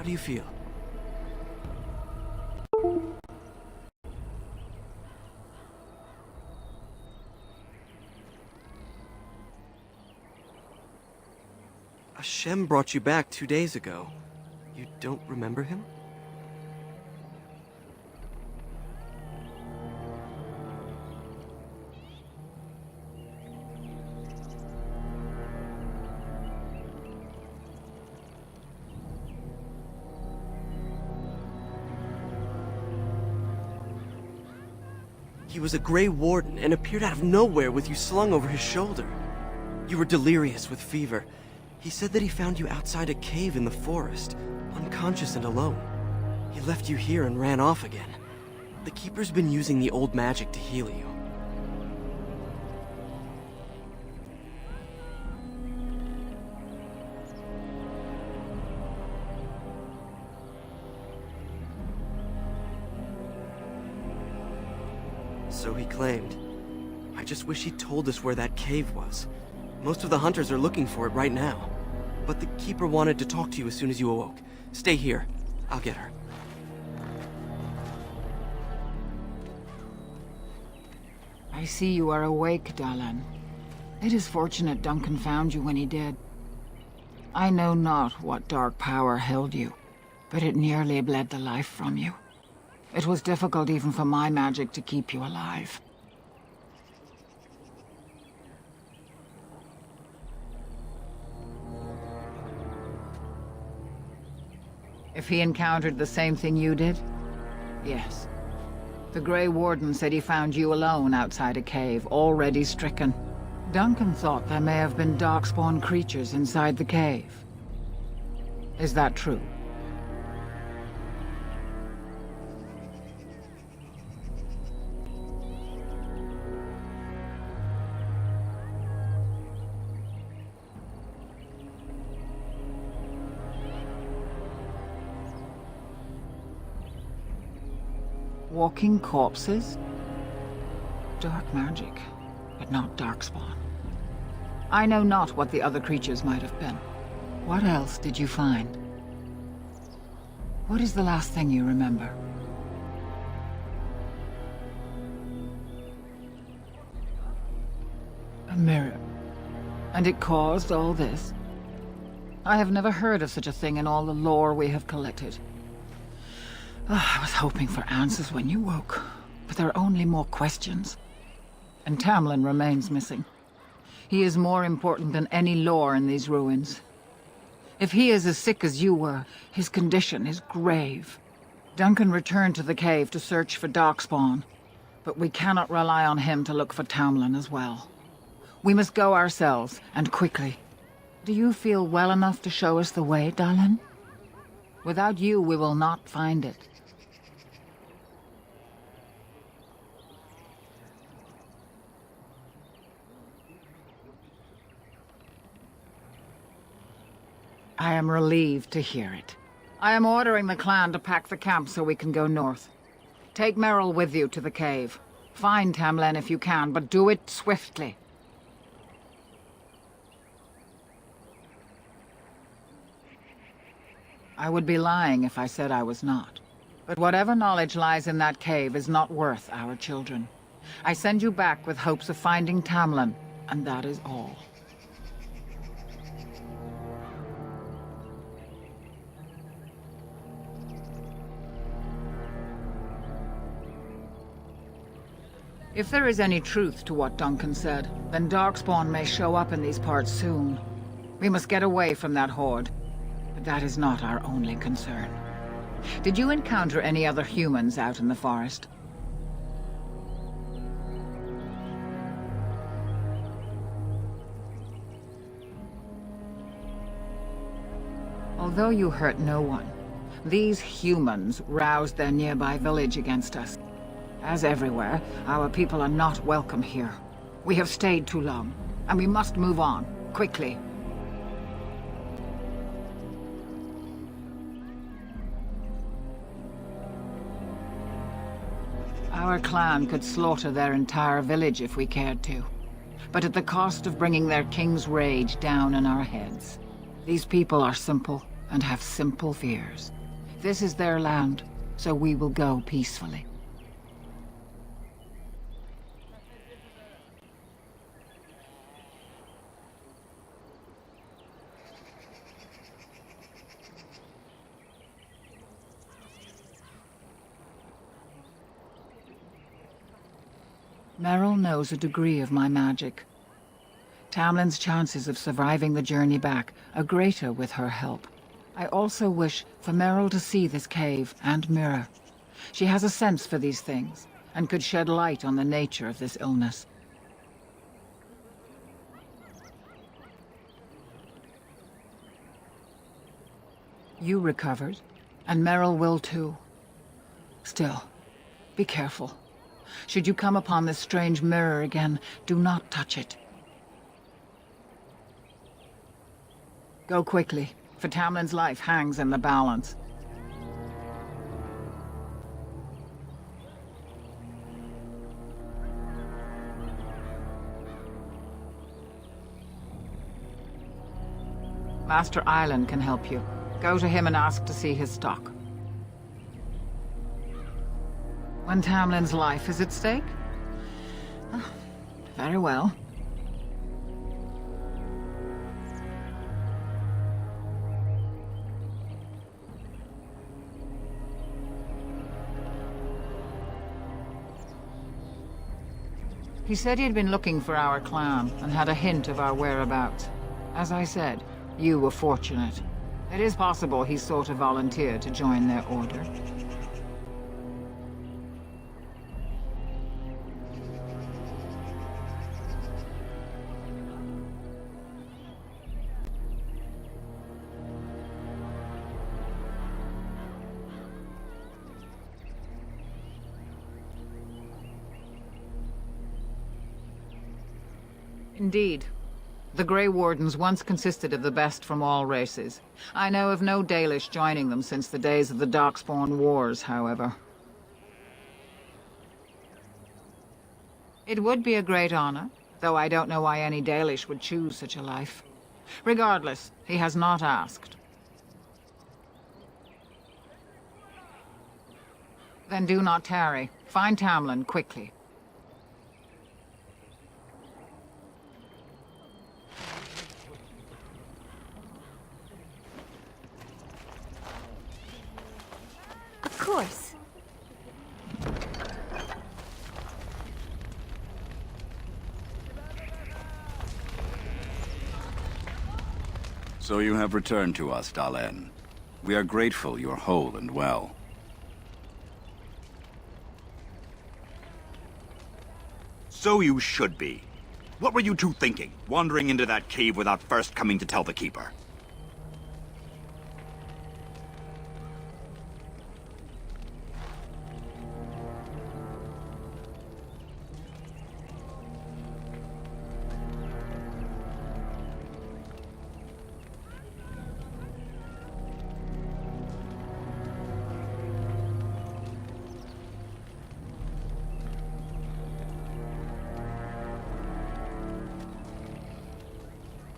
How do you feel? Hashem brought you back 2 days ago. You don't remember him? He was a Grey Warden and appeared out of nowhere with you slung over his shoulder. You were delirious with fever. He said that he found you outside a cave in the forest, unconscious and alone. He left you here and ran off again. The Keeper's been using the old magic to heal you. So he claimed. I just wish he'd told us where that cave was. Most of the hunters are looking for it right now. But the Keeper wanted to talk to you as soon as you awoke. Stay here. I'll get her. I see you are awake, Dahlan. It is fortunate Duncan found you when he did. I know not what dark power held you, but it nearly bled the life from you. It was difficult even for my magic to keep you alive. If he encountered the same thing you did? Yes. The Grey Warden said he found you alone outside a cave, already stricken. Duncan thought there may have been Darkspawn creatures inside the cave. Is that true? Walking corpses? Dark magic, but not Darkspawn. I know not what the other creatures might have been. What else did you find? What is the last thing you remember? A mirror. And it caused all this? I have never heard of such a thing in all the lore we have collected. I was hoping for answers when you woke, but there are only more questions. And Tamlin remains missing. He is more important than any lore in these ruins. If he is as sick as you were, his condition is grave. Duncan returned to the cave to search for Darkspawn, but we cannot rely on him to look for Tamlin as well. We must go ourselves, and quickly. Do you feel well enough to show us the way, Dahlan? Without you, we will not find it. I am relieved to hear it. I am ordering the clan to pack the camp so we can go north. Take Merrill with you to the cave. Find Tamlin if you can, but do it swiftly. I would be lying if I said I was not. But whatever knowledge lies in that cave is not worth our children. I send you back with hopes of finding Tamlin, and that is all. If there is any truth to what Duncan said, then Darkspawn may show up in these parts soon. We must get away from that horde. But that is not our only concern. Did you encounter any other humans out in the forest? Although you hurt no one, these humans roused their nearby village against us. As everywhere, our people are not welcome here. We have stayed too long, and we must move on, quickly. Our clan could slaughter their entire village if we cared to, but at the cost of bringing their king's rage down on our heads. These people are simple, and have simple fears. This is their land, so we will go peacefully. Merrill knows a degree of my magic. Tamlin's chances of surviving the journey back are greater with her help. I also wish for Merrill to see this cave and mirror. She has a sense for these things, and could shed light on the nature of this illness. You recovered, and Merrill will too. Still, be careful. Should you come upon this strange mirror again, do not touch it. Go quickly, for Tamlin's life hangs in the balance. Master Island can help you. Go to him and ask to see his stock. When Tamlin's life is at stake? Oh, very well. He said he had been looking for our clan and had a hint of our whereabouts. As I said, you were fortunate. It is possible he sought a volunteer to join their order. Indeed. The Grey Wardens once consisted of the best from all races. I know of no Dalish joining them since the days of the Darkspawn Wars, however. It would be a great honor, though I don't know why any Dalish would choose such a life. Regardless, he has not asked. Then do not tarry. Find Tamlin quickly. Of course. So you have returned to us, Dalen. We are grateful you're whole and well. So you should be. What were you two thinking, wandering into that cave without first coming to tell the Keeper?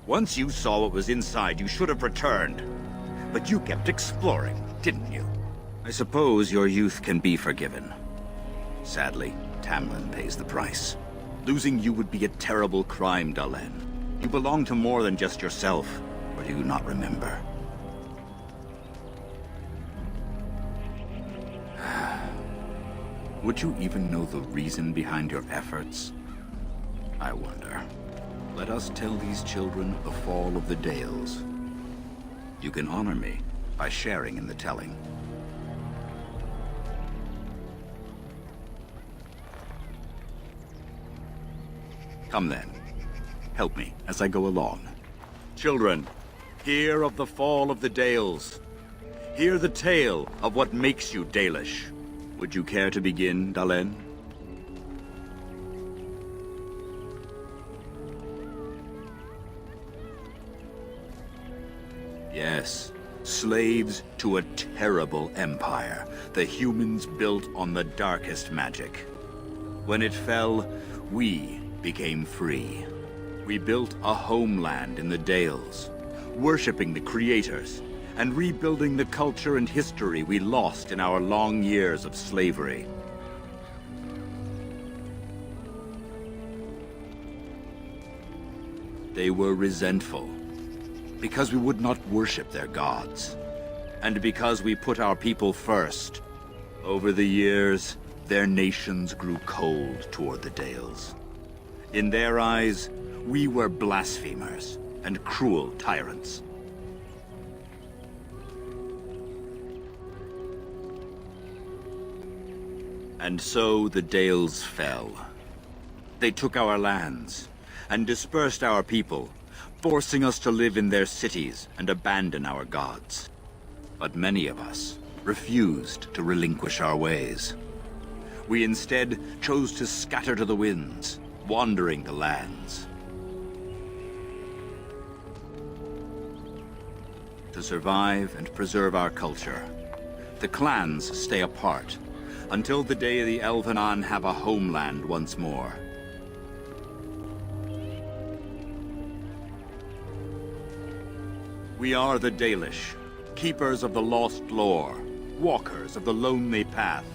Once you saw what was inside, you should have returned. But you kept exploring, didn't you? I suppose your youth can be forgiven. Sadly, Tamlin pays the price. Losing you would be a terrible crime, Dalen. You belong to more than just yourself, or do you not remember? Would you even know the reason behind your efforts? I wonder. Let us tell these children the fall of the Dales. You can honor me by sharing in the telling. Come then. Help me as I go along. Children, hear of the fall of the Dales. Hear the tale of what makes you Dalish. Would you care to begin, Dalen? Yes, slaves to a terrible empire the humans built on the darkest magic. When it fell, we became free. We built a homeland in the Dales, worshipping the creators, and rebuilding the culture and history we lost in our long years of slavery. They were resentful, because we would not worship their gods, and because we put our people first. Over the years, their nations grew cold toward the Dales. In their eyes, we were blasphemers and cruel tyrants. And so the Dales fell. They took our lands and dispersed our people, forcing us to live in their cities and abandon our gods. But many of us refused to relinquish our ways. We instead chose to scatter to the winds, wandering the lands. To survive and preserve our culture, the clans stay apart until the day the Elvenan have a homeland once more. We are the Dalish, keepers of the lost lore, walkers of the lonely path.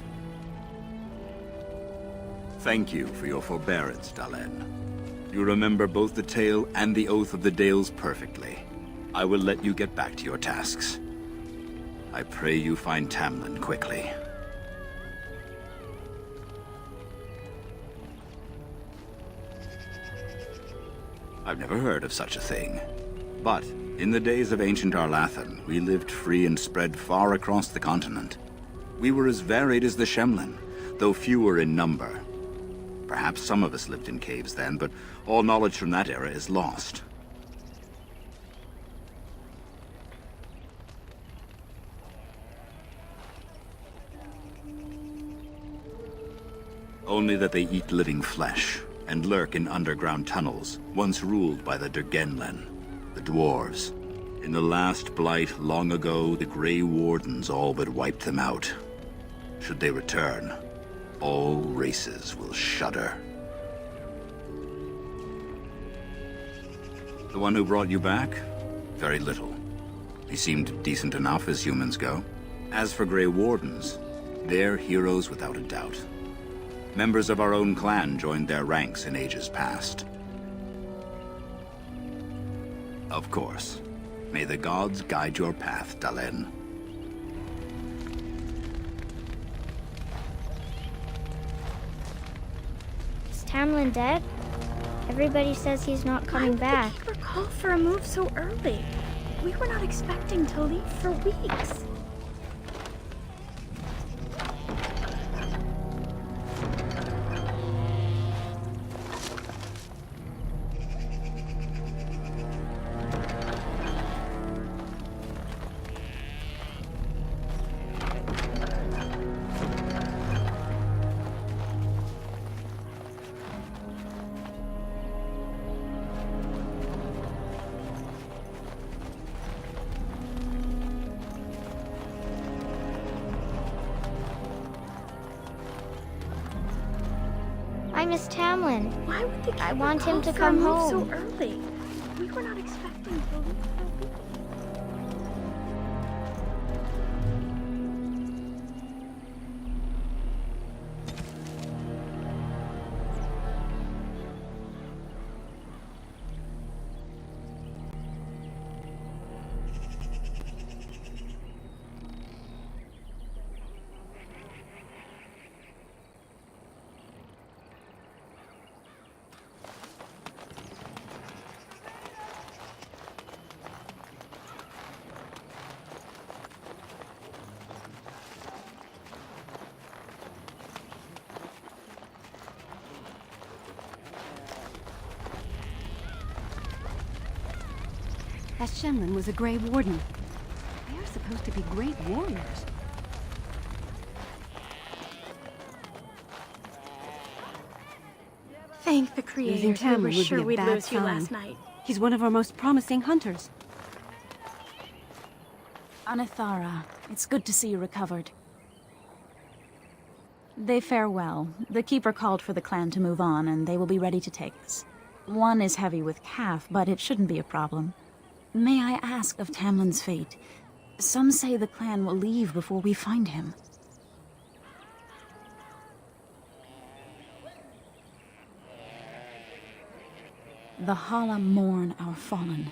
Thank you for your forbearance, Dalen. You remember both the tale and the Oath of the Dales perfectly. I will let you get back to your tasks. I pray you find Tamlin quickly. I've never heard of such a thing. But in the days of ancient Arlathan, we lived free and spread far across the continent. We were as varied as the Shemlin, though fewer in number. Perhaps some of us lived in caves then, but all knowledge from that era is lost. Only that they eat living flesh, and lurk in underground tunnels, once ruled by the Dergenlen, the dwarves. In the last blight long ago, the Grey Wardens all but wiped them out. Should they return, all races will shudder. The one who brought you back? Very little. He seemed decent enough as humans go. As for Grey Wardens, they're heroes without a doubt. Members of our own clan joined their ranks in ages past. Of course. May the gods guide your path, Dalen. Is Tamlin dead? Everybody says he's not coming back. Why would the Keeper call for a move so early? We were not expecting to leave for weeks. I miss Tamlin. Why would the Keeper I want him to call for a come move home. so early? We were not expecting to leave for weeks. That Shemlin was a Grey Warden. They are supposed to be great warriors. Thank the Losing Creator. We Tamlin were would be sure a we'd bad lose you last sign. night. He's one of our most promising hunters. Anathara, it's good to see you recovered. They fare well. The Keeper called for the clan to move on, and they will be ready to take us. One is heavy with calf, but it shouldn't be a problem. May I ask of Tamlin's fate? Some say the clan will leave before we find him. The Hala mourn our fallen.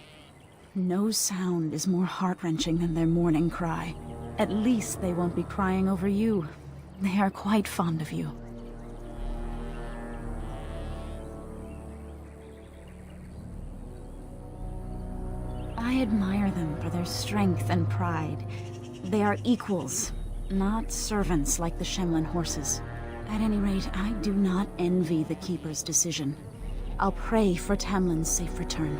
No sound is more heart-wrenching than their mourning cry. At least they won't be crying over you. They are quite fond of you. I admire them for their strength and pride. They are equals, not servants like the Shemlin horses. At any rate, I do not envy the Keeper's decision. I'll pray for Tamlin's safe return.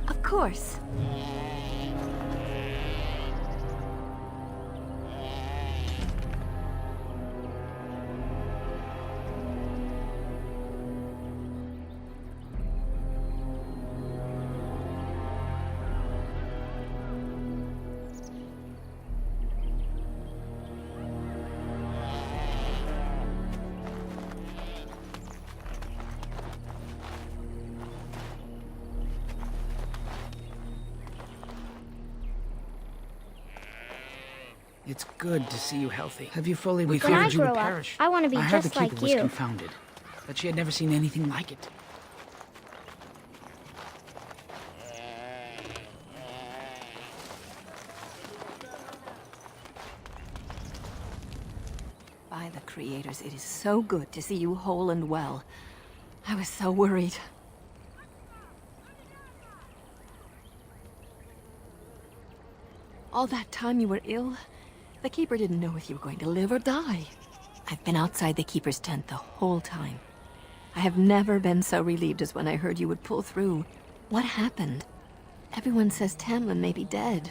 Of course. It's good to see you healthy. Have you fully When I recovered? You grow would up, perish. I want to be I heard the just like Keeper was you. confounded. That she had never seen anything like it. By the creators, it is so good to see you whole and well. I was so worried. All that time you were ill, the Keeper didn't know if you were going to live or die. I've been outside the Keeper's tent the whole time. I have never been so relieved as when I heard you would pull through. What happened? Everyone says Tamlin may be dead.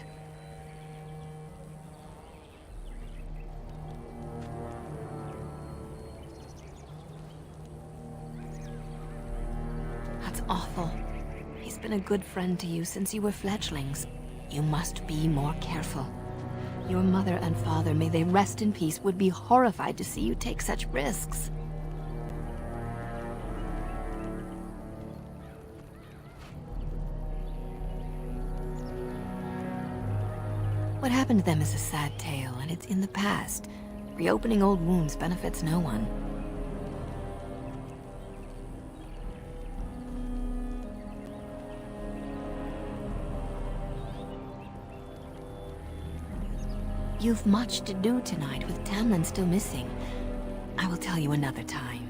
That's awful. He's been a good friend to you since you were fledglings. You must be more careful. Your mother and father, may they rest in peace, would be horrified to see you take such risks. What happened to them is a sad tale, and it's in the past. Reopening old wounds benefits no one. You've much to do tonight with Tamlin still missing. I will tell you another time.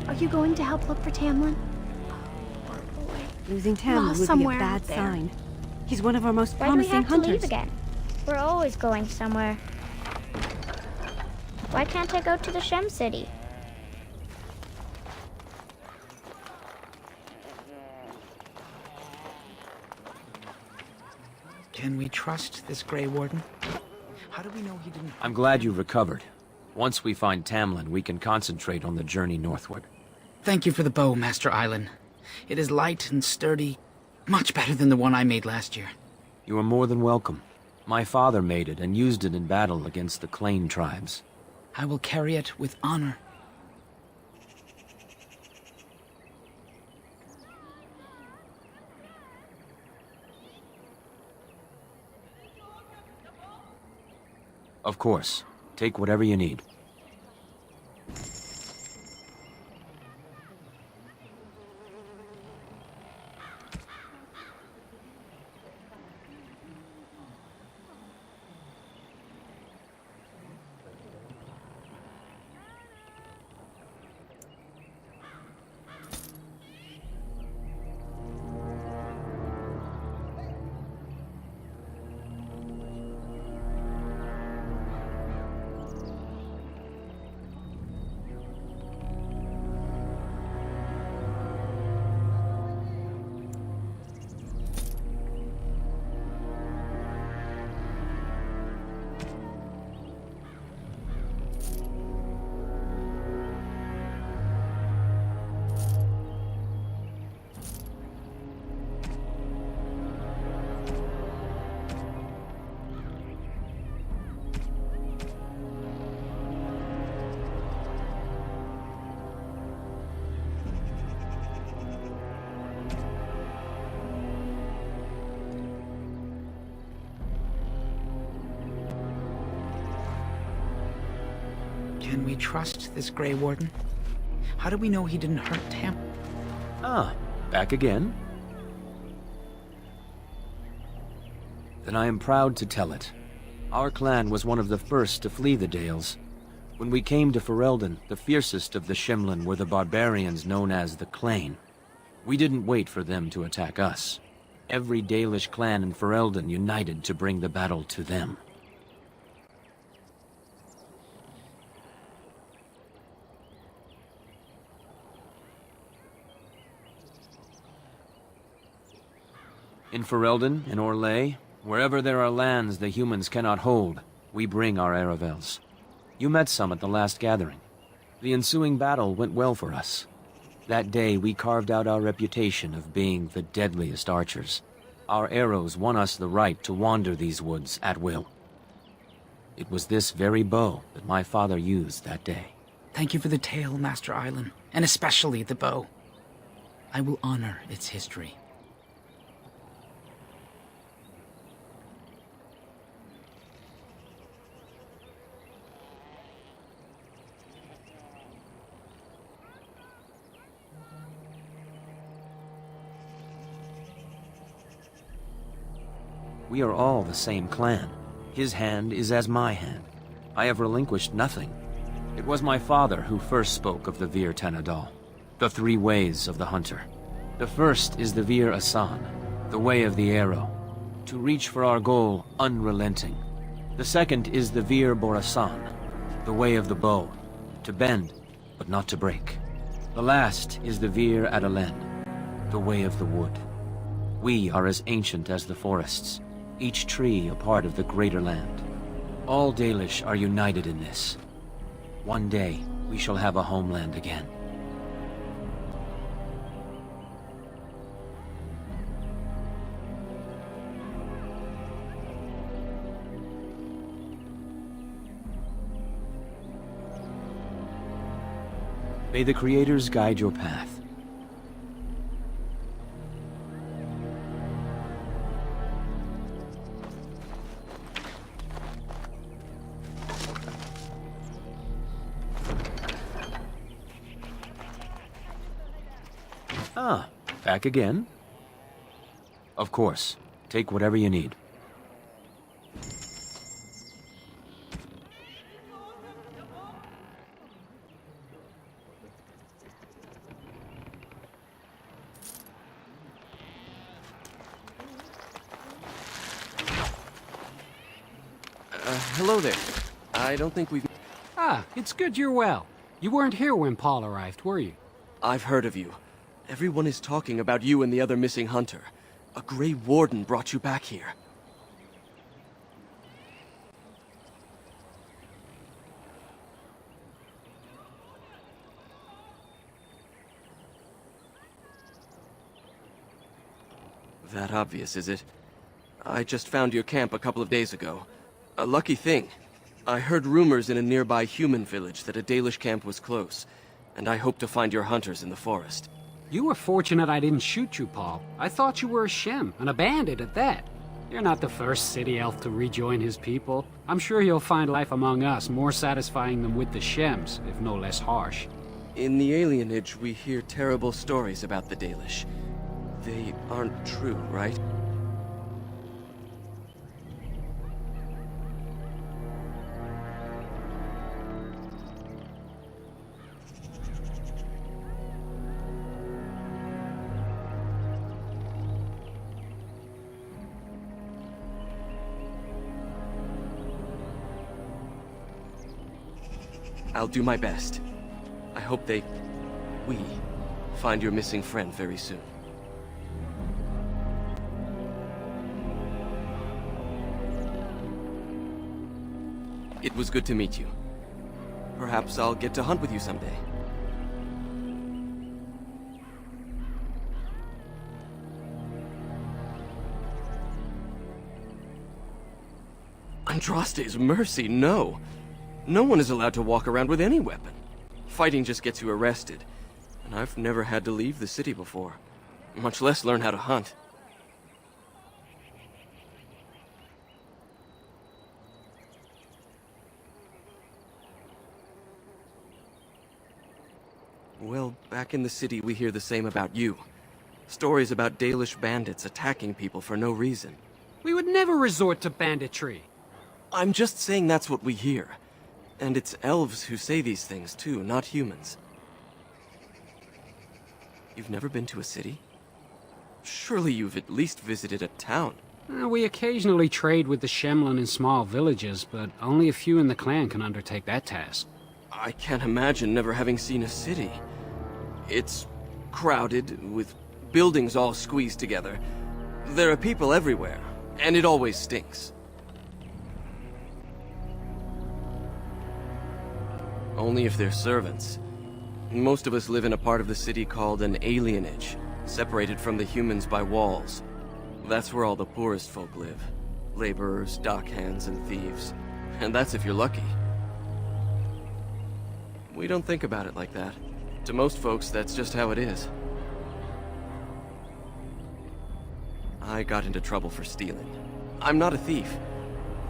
Are you going to help look for Tamlin? Losing Lost Tamlin would be a somewhere bad out there. sign. He's one of our most Why do we promising have to leave hunters. again? We're always going somewhere. Why can't I go to the Shem City? Can we trust this Grey Warden? How do we know he didn't... I'm glad you recovered. Once we find Tamlin, we can concentrate on the journey northward. Thank you for the bow, Master Island. It is light and sturdy. Much better than the one I made last year. You are more than welcome. My father made it and used it in battle against the Clane tribes. I will carry it with honor. Of course. Take whatever you need. Can we trust this Grey Warden? How do we know he didn't hurt Tam? Ah, back again? Then I am proud to tell it. Our clan was one of the first to flee the Dales. When we came to Ferelden, the fiercest of the Shemlen were the barbarians known as the Clane. We didn't wait for them to attack us. Every Dalish clan in Ferelden united to bring the battle to them. In Ferelden, in Orlais, wherever there are lands the humans cannot hold, we bring our Aravels. You met some at the last gathering. The ensuing battle went well for us. That day we carved out our reputation of being the deadliest archers. Our arrows won us the right to wander these woods at will. It was this very bow that my father used that day. Thank you for the tale, Master Island, and especially the bow. I will honor its history. We are all the same clan. His hand is as my hand. I have relinquished nothing. It was my father who first spoke of the Vir Tanadal, the three ways of the hunter. The first is the Vir Asan, the way of the arrow, to reach for our goal unrelenting. The second is the Vir Borasan, the way of the bow, to bend but not to break. The last is the Vir Adalen, the way of the wood. We are as ancient as the forests, each tree a part of the greater land. All Dalish are united in this. One day, we shall have a homeland again. May the Creators guide your path. Ah, back again? Of course. Take whatever you need. Hello there. I don't think we've... Ah, it's good you're well. You weren't here when Paul arrived, were you? I've heard of you. Everyone is talking about you and the other missing hunter. A Grey Warden brought you back here. That obvious, is it? I just found your camp a couple of days ago. A lucky thing. I heard rumors in a nearby human village that a Dalish camp was close, and I hope to find your hunters in the forest. You were fortunate I didn't shoot you, Paul. I thought you were a Shem, and a bandit at that. You're not the first city elf to rejoin his people. I'm sure you'll find life among us more satisfying than with the Shems, if no less harsh. In the alienage, we hear terrible stories about the Dalish. They aren't true, right? I'll do my best. I hope we find your missing friend very soon. It was good to meet you. Perhaps I'll get to hunt with you someday. Andraste's mercy, no. No one is allowed to walk around with any weapon. Fighting just gets you arrested. And I've never had to leave the city before. Much less learn how to hunt. Well, back in the city we hear the same about you. Stories about Dalish bandits attacking people for no reason. We would never resort to banditry. I'm just saying that's what we hear. And it's elves who say these things too, not humans. You've never been to a city? Surely you've at least visited a town. We occasionally trade with the Shemlin in small villages, but only a few in the clan can undertake that task. I can't imagine never having seen a city. It's crowded, with buildings all squeezed together. There are people everywhere, and it always stinks. Only if they're servants. Most of us live in a part of the city called an alienage, separated from the humans by walls. That's where all the poorest folk live. Laborers, dockhands, and thieves. And that's if you're lucky. We don't think about it like that. To most folks, that's just how it is. I got into trouble for stealing. I'm not a thief.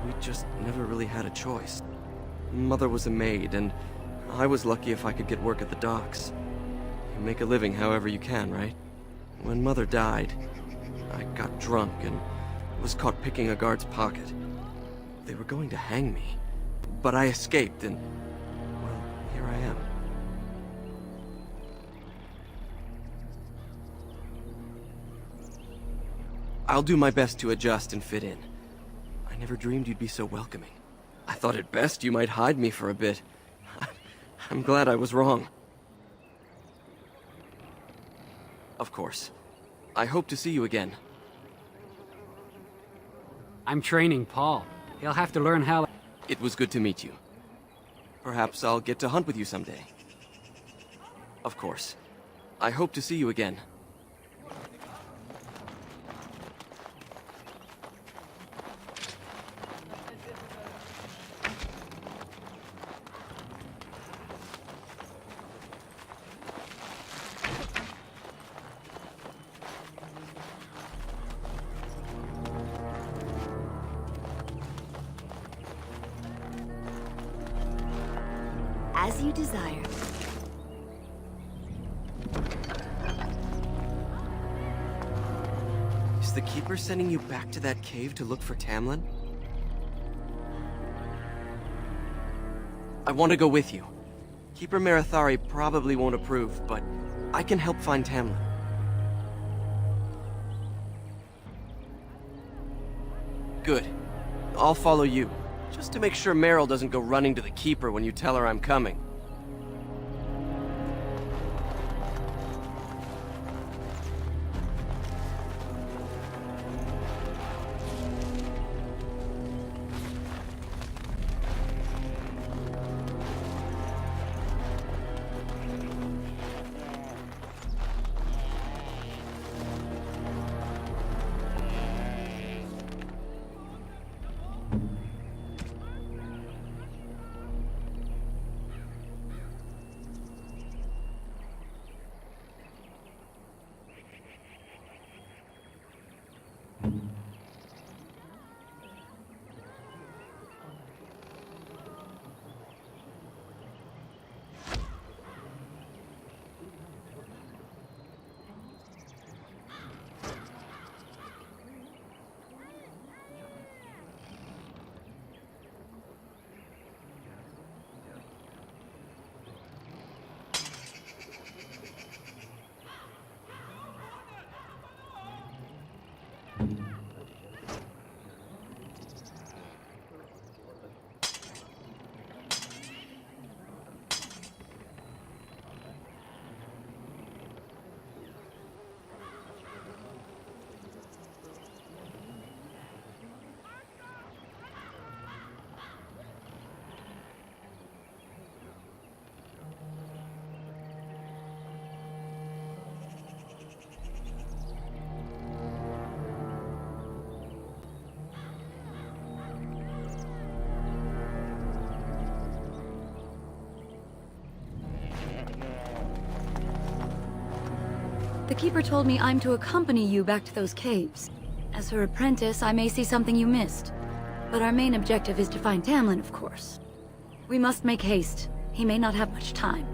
We just never really had a choice. Mother was a maid, and I was lucky if I could get work at the docks. You make a living however you can, right? When Mother died, I got drunk and was caught picking a guard's pocket. They were going to hang me, but I escaped and, well, here I am. I'll do my best to adjust and fit in. I never dreamed you'd be so welcoming. I thought at best you might hide me for a bit. I'm glad I was wrong. Of course. I hope to see you again. I'm training Paul. He'll have to learn how... It was good to meet you. Perhaps I'll get to hunt with you someday. Of course. I hope to see you again. As you desire. Is the Keeper sending you back to that cave to look for Tamlin? I want to go with you. Keeper Marathari probably won't approve, but I can help find Tamlin. Good. I'll follow you. Just to make sure Meryl doesn't go running to the Keeper when you tell her I'm coming. The Keeper told me I'm to accompany you back to those caves. As her apprentice, I may see something you missed. But our main objective is to find Tamlin, of course. We must make haste. He may not have much time.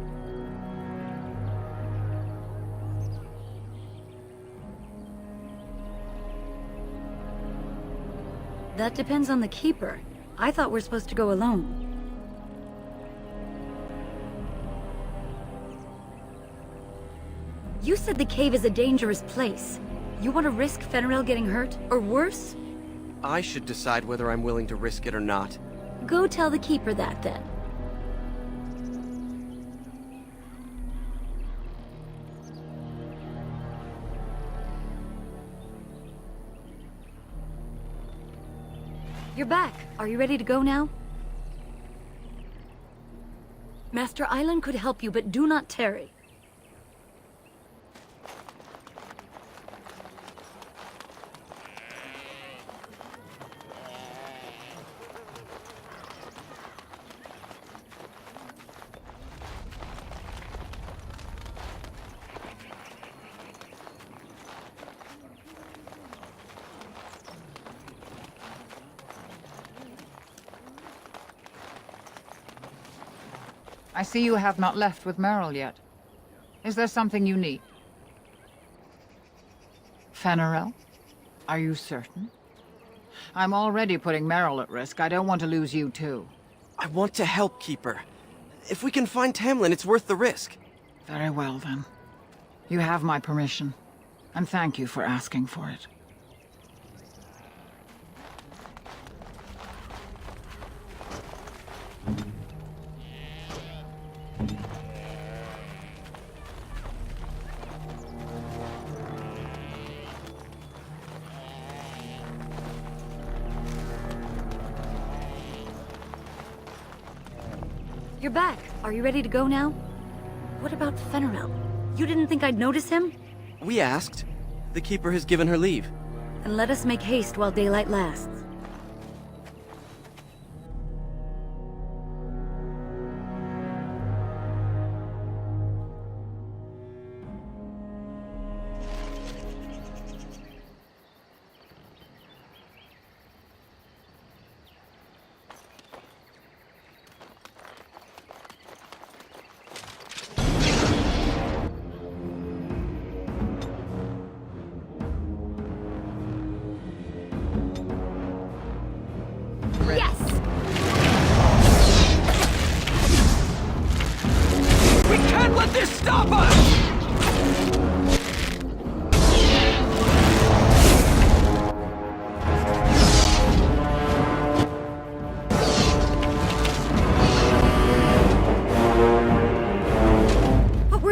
That depends on the Keeper. I thought we're supposed to go alone. You said the cave is a dangerous place. You want to risk Fenrirel getting hurt? Or worse? I should decide whether I'm willing to risk it or not. Go tell the Keeper that, then. You're back. Are you ready to go now? Master Island could help you, but do not tarry. I see you have not left with Merrill yet. Is there something you need? Fenrirel? Are you certain? I'm already putting Merrill at risk. I don't want to lose you too. I want to help, Keeper. If we can find Tamlin, it's worth the risk. Very well, then. You have my permission. And thank you for asking for it. You're back. Are you ready to go now? What about Fenrirel? You didn't think I'd notice him? We asked. The Keeper has given her leave. And let us make haste while daylight lasts.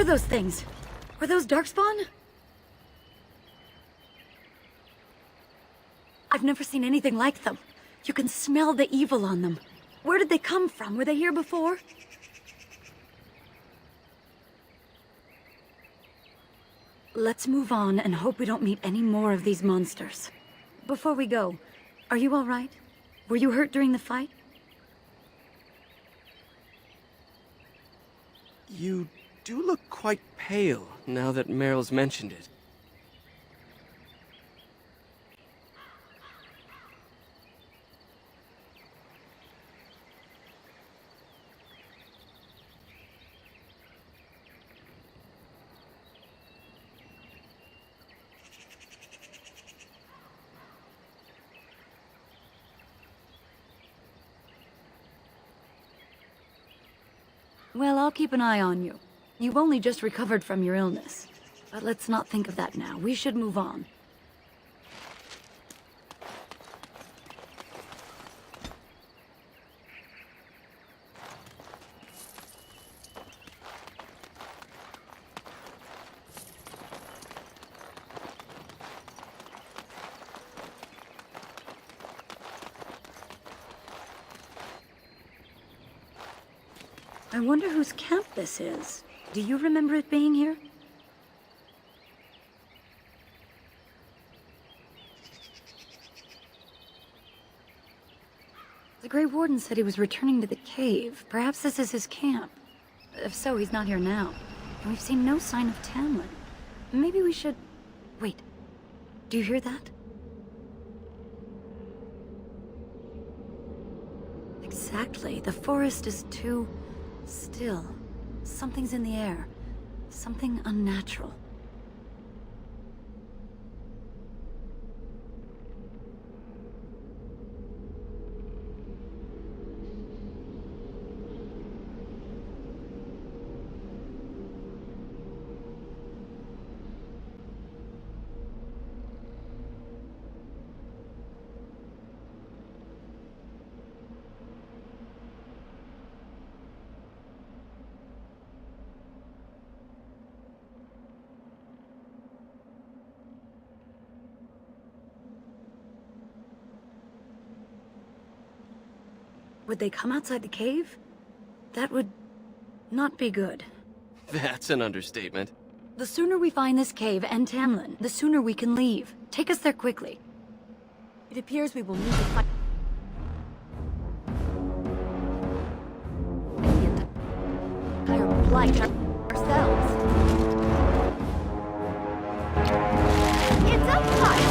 Those things? Were those Darkspawn? I've never seen anything like them. You can smell the evil on them. Where did they come from? Were they here before? Let's move on and hope we don't meet any more of these monsters. Before we go, are you all right? Were you hurt during the fight? You do look quite pale, now that Meryl's mentioned it. Well, I'll keep an eye on you. You've only just recovered from your illness. But let's not think of that now. We should move on. I wonder whose camp this is. Do you remember it being here? The Grey Warden said he was returning to the cave. Perhaps this is his camp. If so, he's not here now. And we've seen no sign of Tamlin. Maybe we should... Wait. Do you hear that? Exactly. The forest is too... still. Something's in the air. Something unnatural. Would they come outside the cave? That would not be good. That's an understatement. The sooner we find this cave and Tamlin, the sooner we can leave. Take us there quickly. It appears we will need to fight the entire plight ourselves. It's a fight!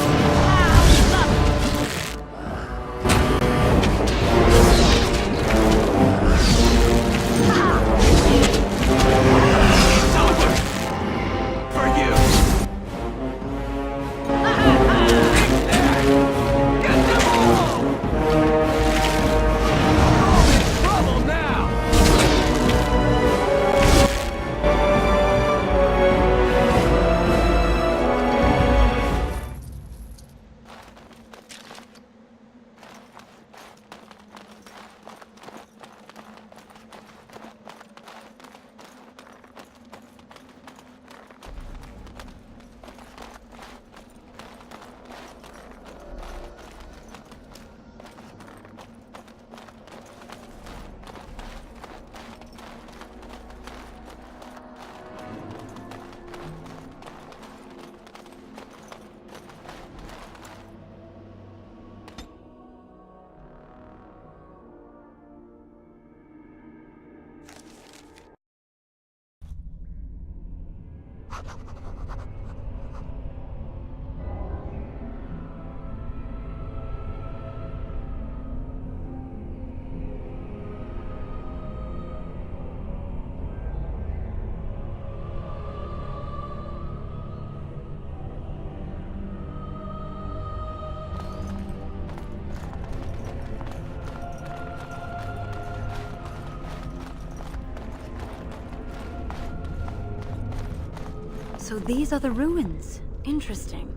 So these are the ruins. Interesting.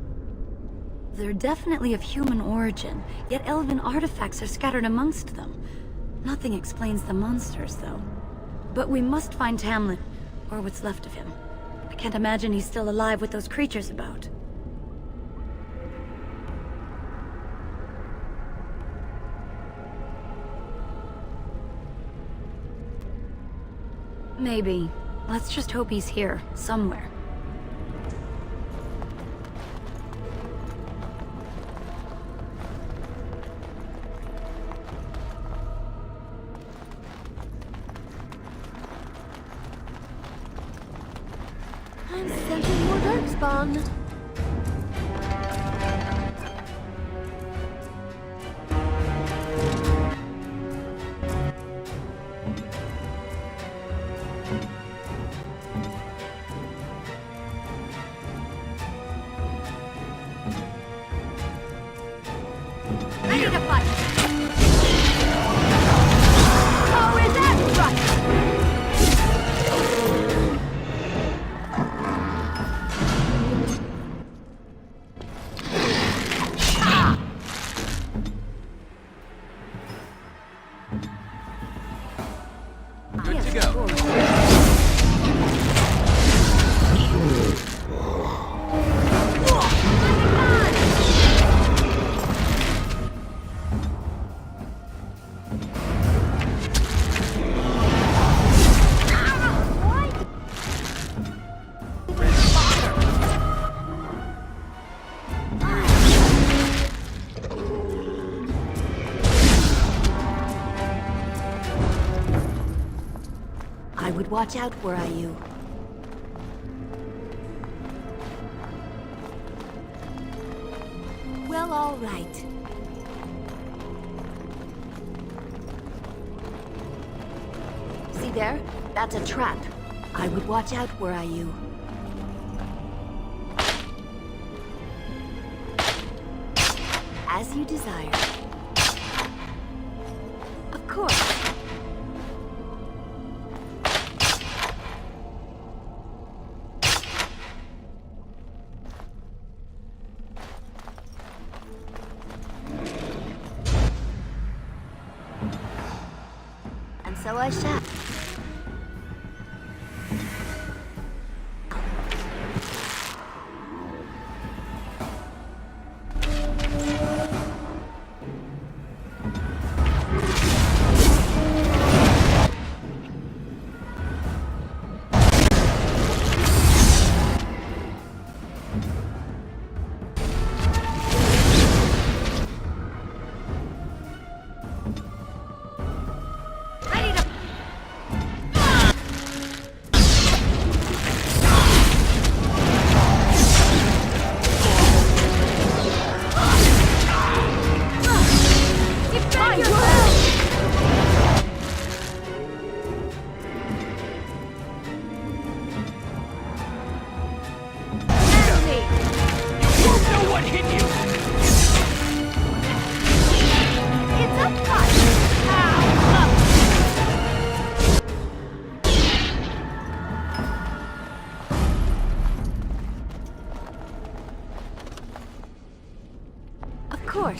They're definitely of human origin, yet elven artifacts are scattered amongst them. Nothing explains the monsters, though. But we must find Tamlin, or what's left of him. I can't imagine he's still alive with those creatures about. Maybe. Let's just hope he's here, somewhere. I'm sensing more darkspawn. Ready to fight! How is that right? Good to go. I would watch out, were I you. Well, all right. See there? That's a trap. I would watch out, were I you. As you desire. Of course. And so I shall.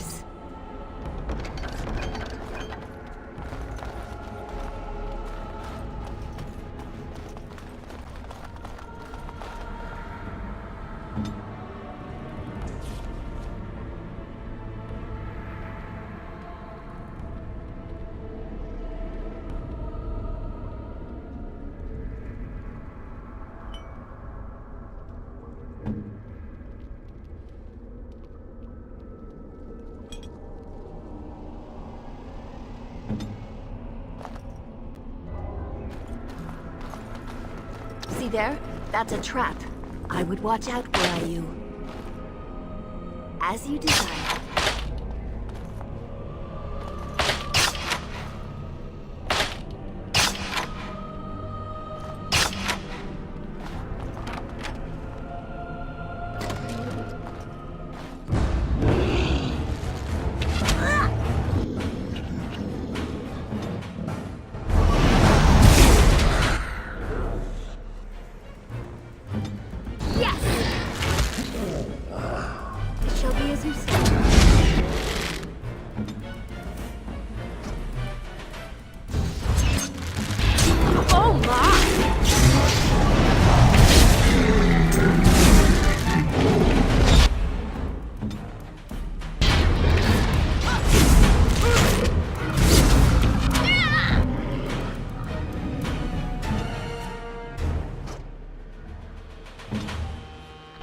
course. See there? That's a trap. I would watch out were I you. As you desire.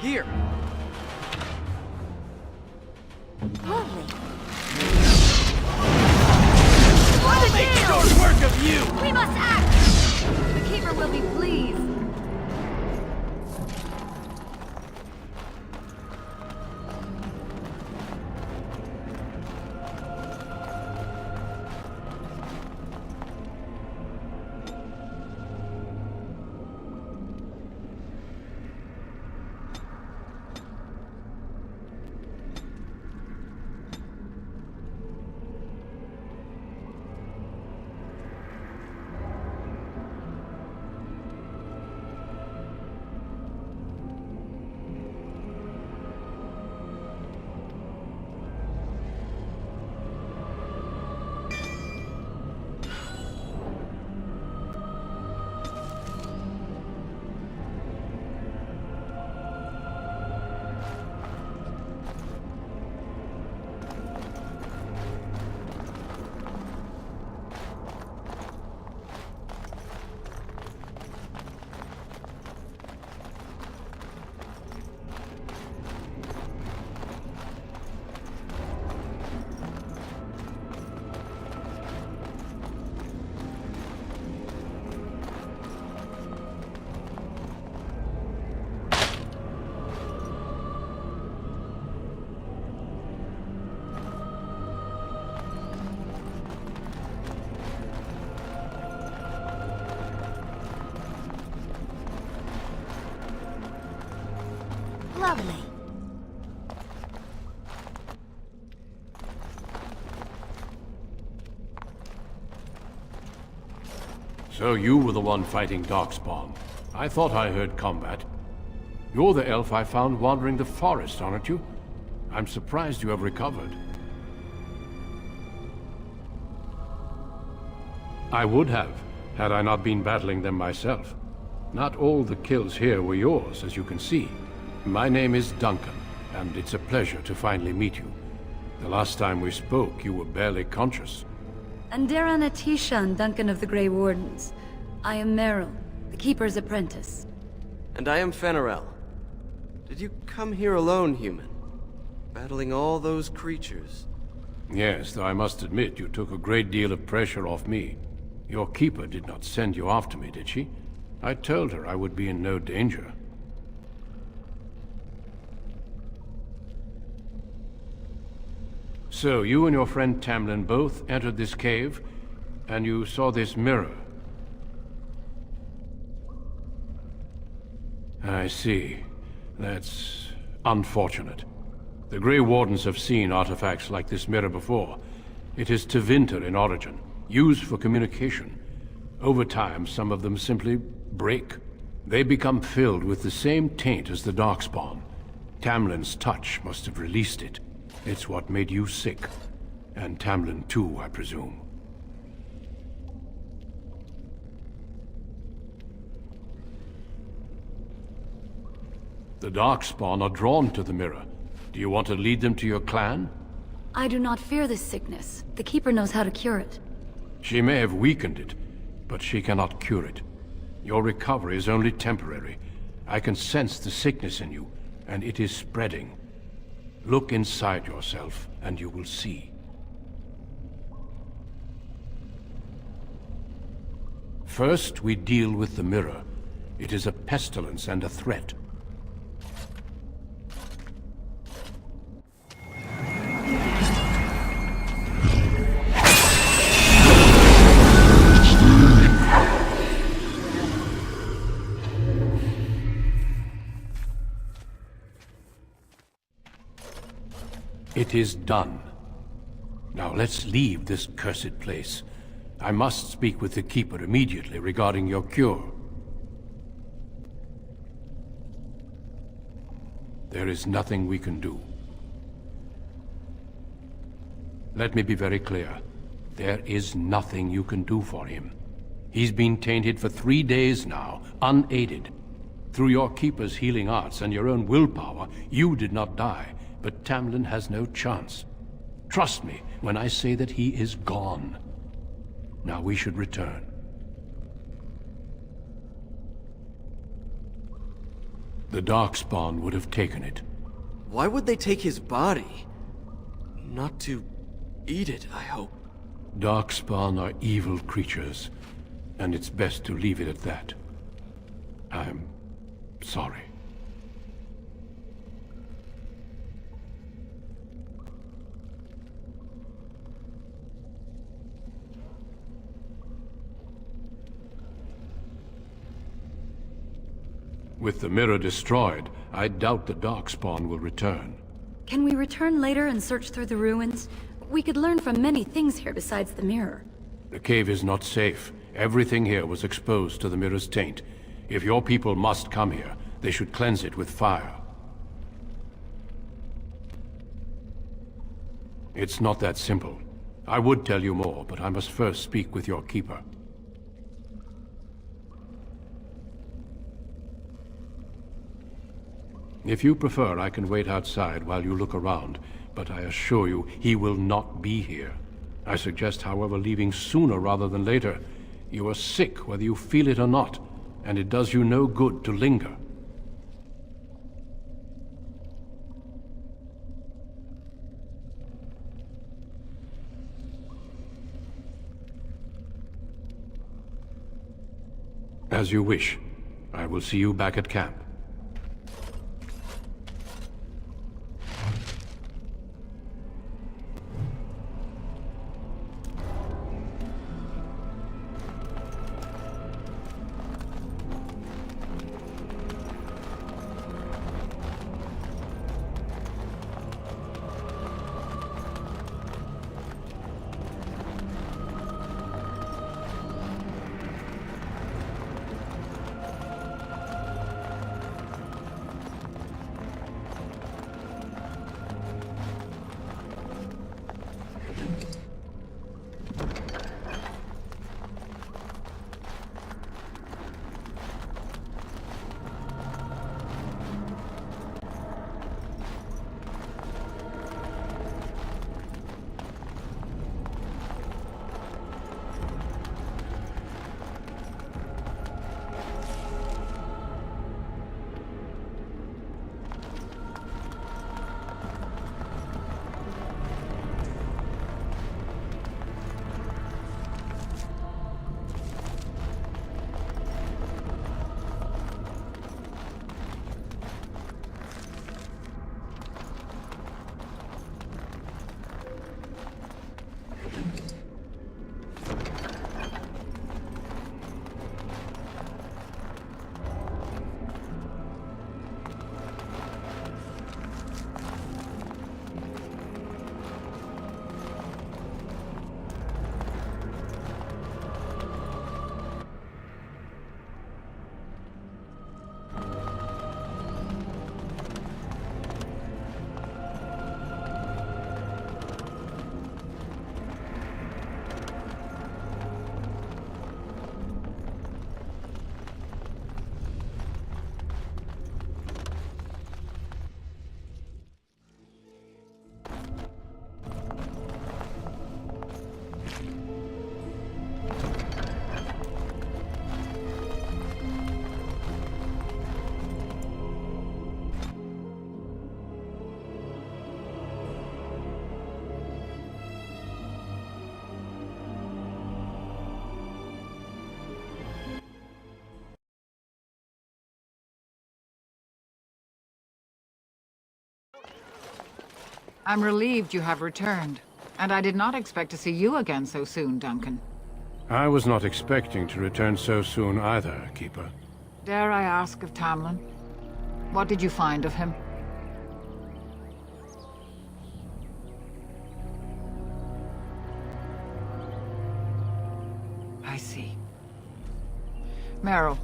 Here! Lovely. I'll make short work of you! We must act! The Keeper will be pleased. Lovely. So you were the one fighting Darkspawn. I thought I heard combat. You're the elf I found wandering the forest, aren't you? I'm surprised you have recovered. I would have, had I not been battling them myself. Not all the kills here were yours, as you can see. My name is Duncan, and it's a pleasure to finally meet you. The last time we spoke, you were barely conscious. Andera Natishan, Duncan of the Grey Wardens. I am Meryl, the Keeper's apprentice. And I am Fenarel. Did you come here alone, human? Battling all those creatures? Yes, though I must admit you took a great deal of pressure off me. Your keeper did not send you after me, did she? I told her I would be in no danger. So, you and your friend Tamlin both entered this cave, and you saw this mirror. I see. That's unfortunate. The Grey Wardens have seen artifacts like this mirror before. It is Tevinter in origin, used for communication. Over time, some of them simply break. They become filled with the same taint as the Darkspawn. Tamlin's touch must have released it. It's what made you sick. And Tamlin too, I presume. The Darkspawn are drawn to the mirror. Do you want to lead them to your clan? I do not fear this sickness. The Keeper knows how to cure it. She may have weakened it, but she cannot cure it. Your recovery is only temporary. I can sense the sickness in you, and it is spreading. Look inside yourself, and you will see. First, we deal with the mirror. It is a pestilence and a threat. It is done. Now let's leave this cursed place. I must speak with the Keeper immediately regarding your cure. There is nothing we can do. Let me be very clear. There is nothing you can do for him. He's been tainted for 3 days now, unaided. Through your Keeper's healing arts and your own willpower, you did not die, but Tamlin has no chance. Trust me when I say that he is gone. Now we should return. The Darkspawn would have taken it. Why would they take his body? Not to eat it, I hope. Darkspawn are evil creatures, and it's best to leave it at that. I'm sorry. With the mirror destroyed, I doubt the Darkspawn will return. Can we return later and search through the ruins? We could learn from many things here besides the mirror. The cave is not safe. Everything here was exposed to the mirror's taint. If your people must come here, they should cleanse it with fire. It's not that simple. I would tell you more, but I must first speak with your Keeper. If you prefer, I can wait outside while you look around, but I assure you, he will not be here. I suggest, however, leaving sooner rather than later. You are sick, whether you feel it or not, and it does you no good to linger. As you wish. I will see you back at camp. I'm relieved you have returned. And I did not expect to see you again so soon, Duncan. I was not expecting to return so soon either, Keeper. Dare I ask of Tamlin? What did you find of him? I see. Meryl,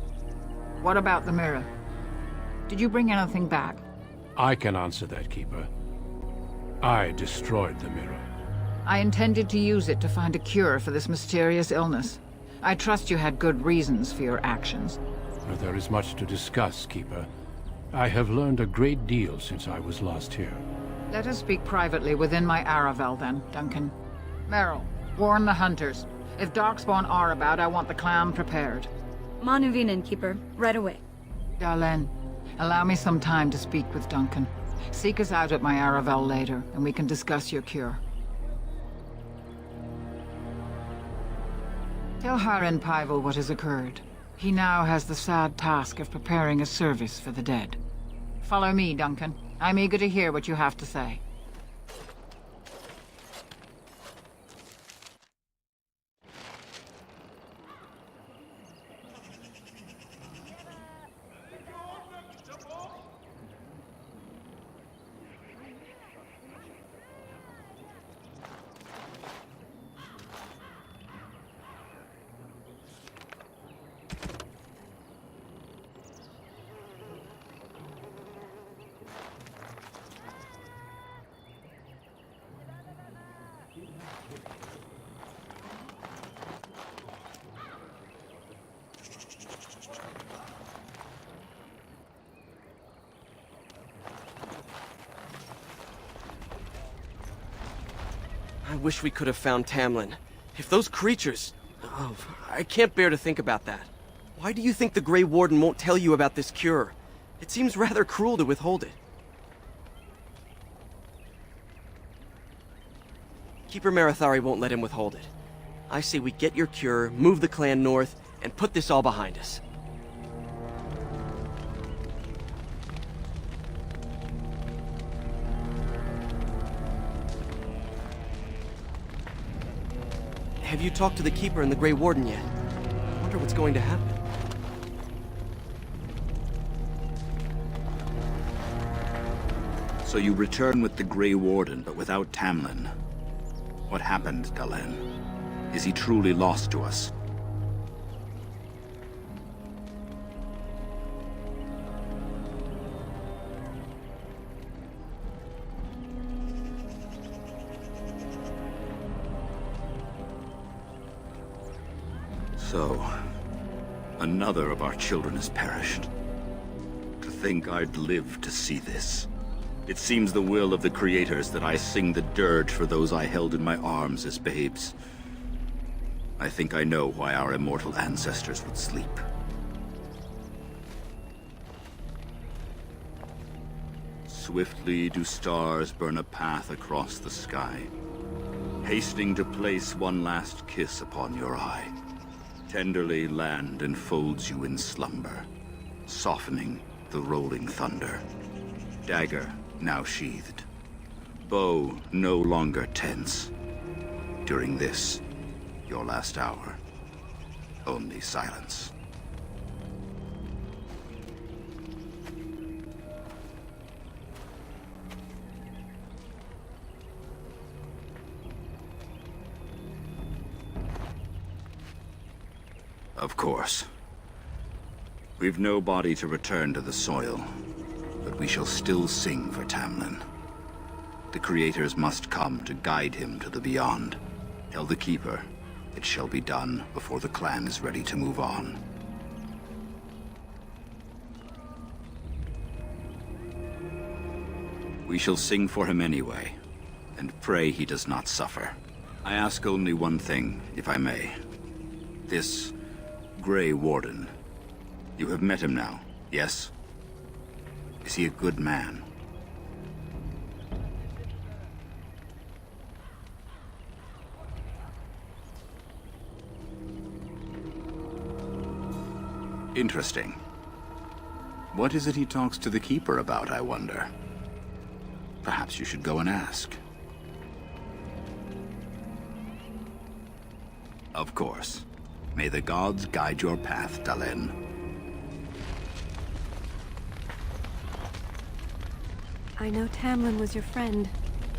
what about the mirror? Did you bring anything back? I can answer that, Keeper. I destroyed the mirror. I intended to use it to find a cure for this mysterious illness. I trust you had good reasons for your actions. But there is much to discuss, Keeper. I have learned a great deal since I was last here. Let us speak privately within my Aravel, then, Duncan. Meryl, warn the hunters. If Darkspawn are about, I want the clan prepared. Manuvinen, Keeper. Right away. Dalen, allow me some time to speak with Duncan. Seek us out at my Aravel later, and we can discuss your cure. Tell Haren Pyvel what has occurred. He now has the sad task of preparing a service for the dead. Follow me, Duncan. I'm eager to hear what you have to say. I wish we could have found Tamlin. If those creatures... Oh, I can't bear to think about that. Why do you think the Grey Warden won't tell you about this cure? It seems rather cruel to withhold it. Keeper Marathari won't let him withhold it. I say we get your cure, move the clan north, and put this all behind us. Have you talked to the Keeper and the Grey Warden yet? I wonder what's going to happen. So you return with the Grey Warden, but without Tamlin. What happened, Dalen? Is he truly lost to us? So, another of our children has perished. To think I'd live to see this. It seems the will of the Creators that I sing the dirge for those I held in my arms as babes. I think I know why our immortal ancestors would sleep. Swiftly do stars burn a path across the sky, hastening to place one last kiss upon your eye. Tenderly land enfolds you in slumber, softening the rolling thunder. Dagger now sheathed, bow no longer tense. During this, your last hour, only silence. Of course. We've no body to return to the soil, but we shall still sing for Tamlin. The Creators must come to guide him to the beyond. Tell the Keeper, it shall be done before the clan is ready to move on. We shall sing for him anyway, and pray he does not suffer. I ask only one thing, if I may. This Grey Warden, you have met him now, yes? Is he a good man? Interesting. What is it he talks to the Keeper about, I wonder? Perhaps you should go and ask. Of course. May the gods guide your path, Dalen. I know Tamlin was your friend.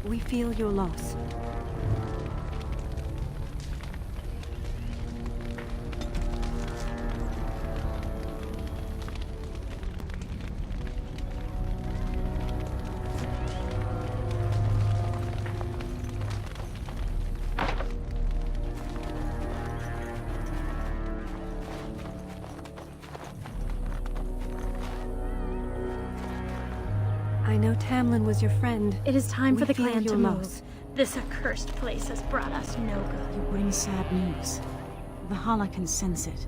We feel your loss. I know Tamlin was your friend. It is time for We the feel clan to your move. loss. This accursed place has brought us no good. You bring sad news. The Hala can sense it.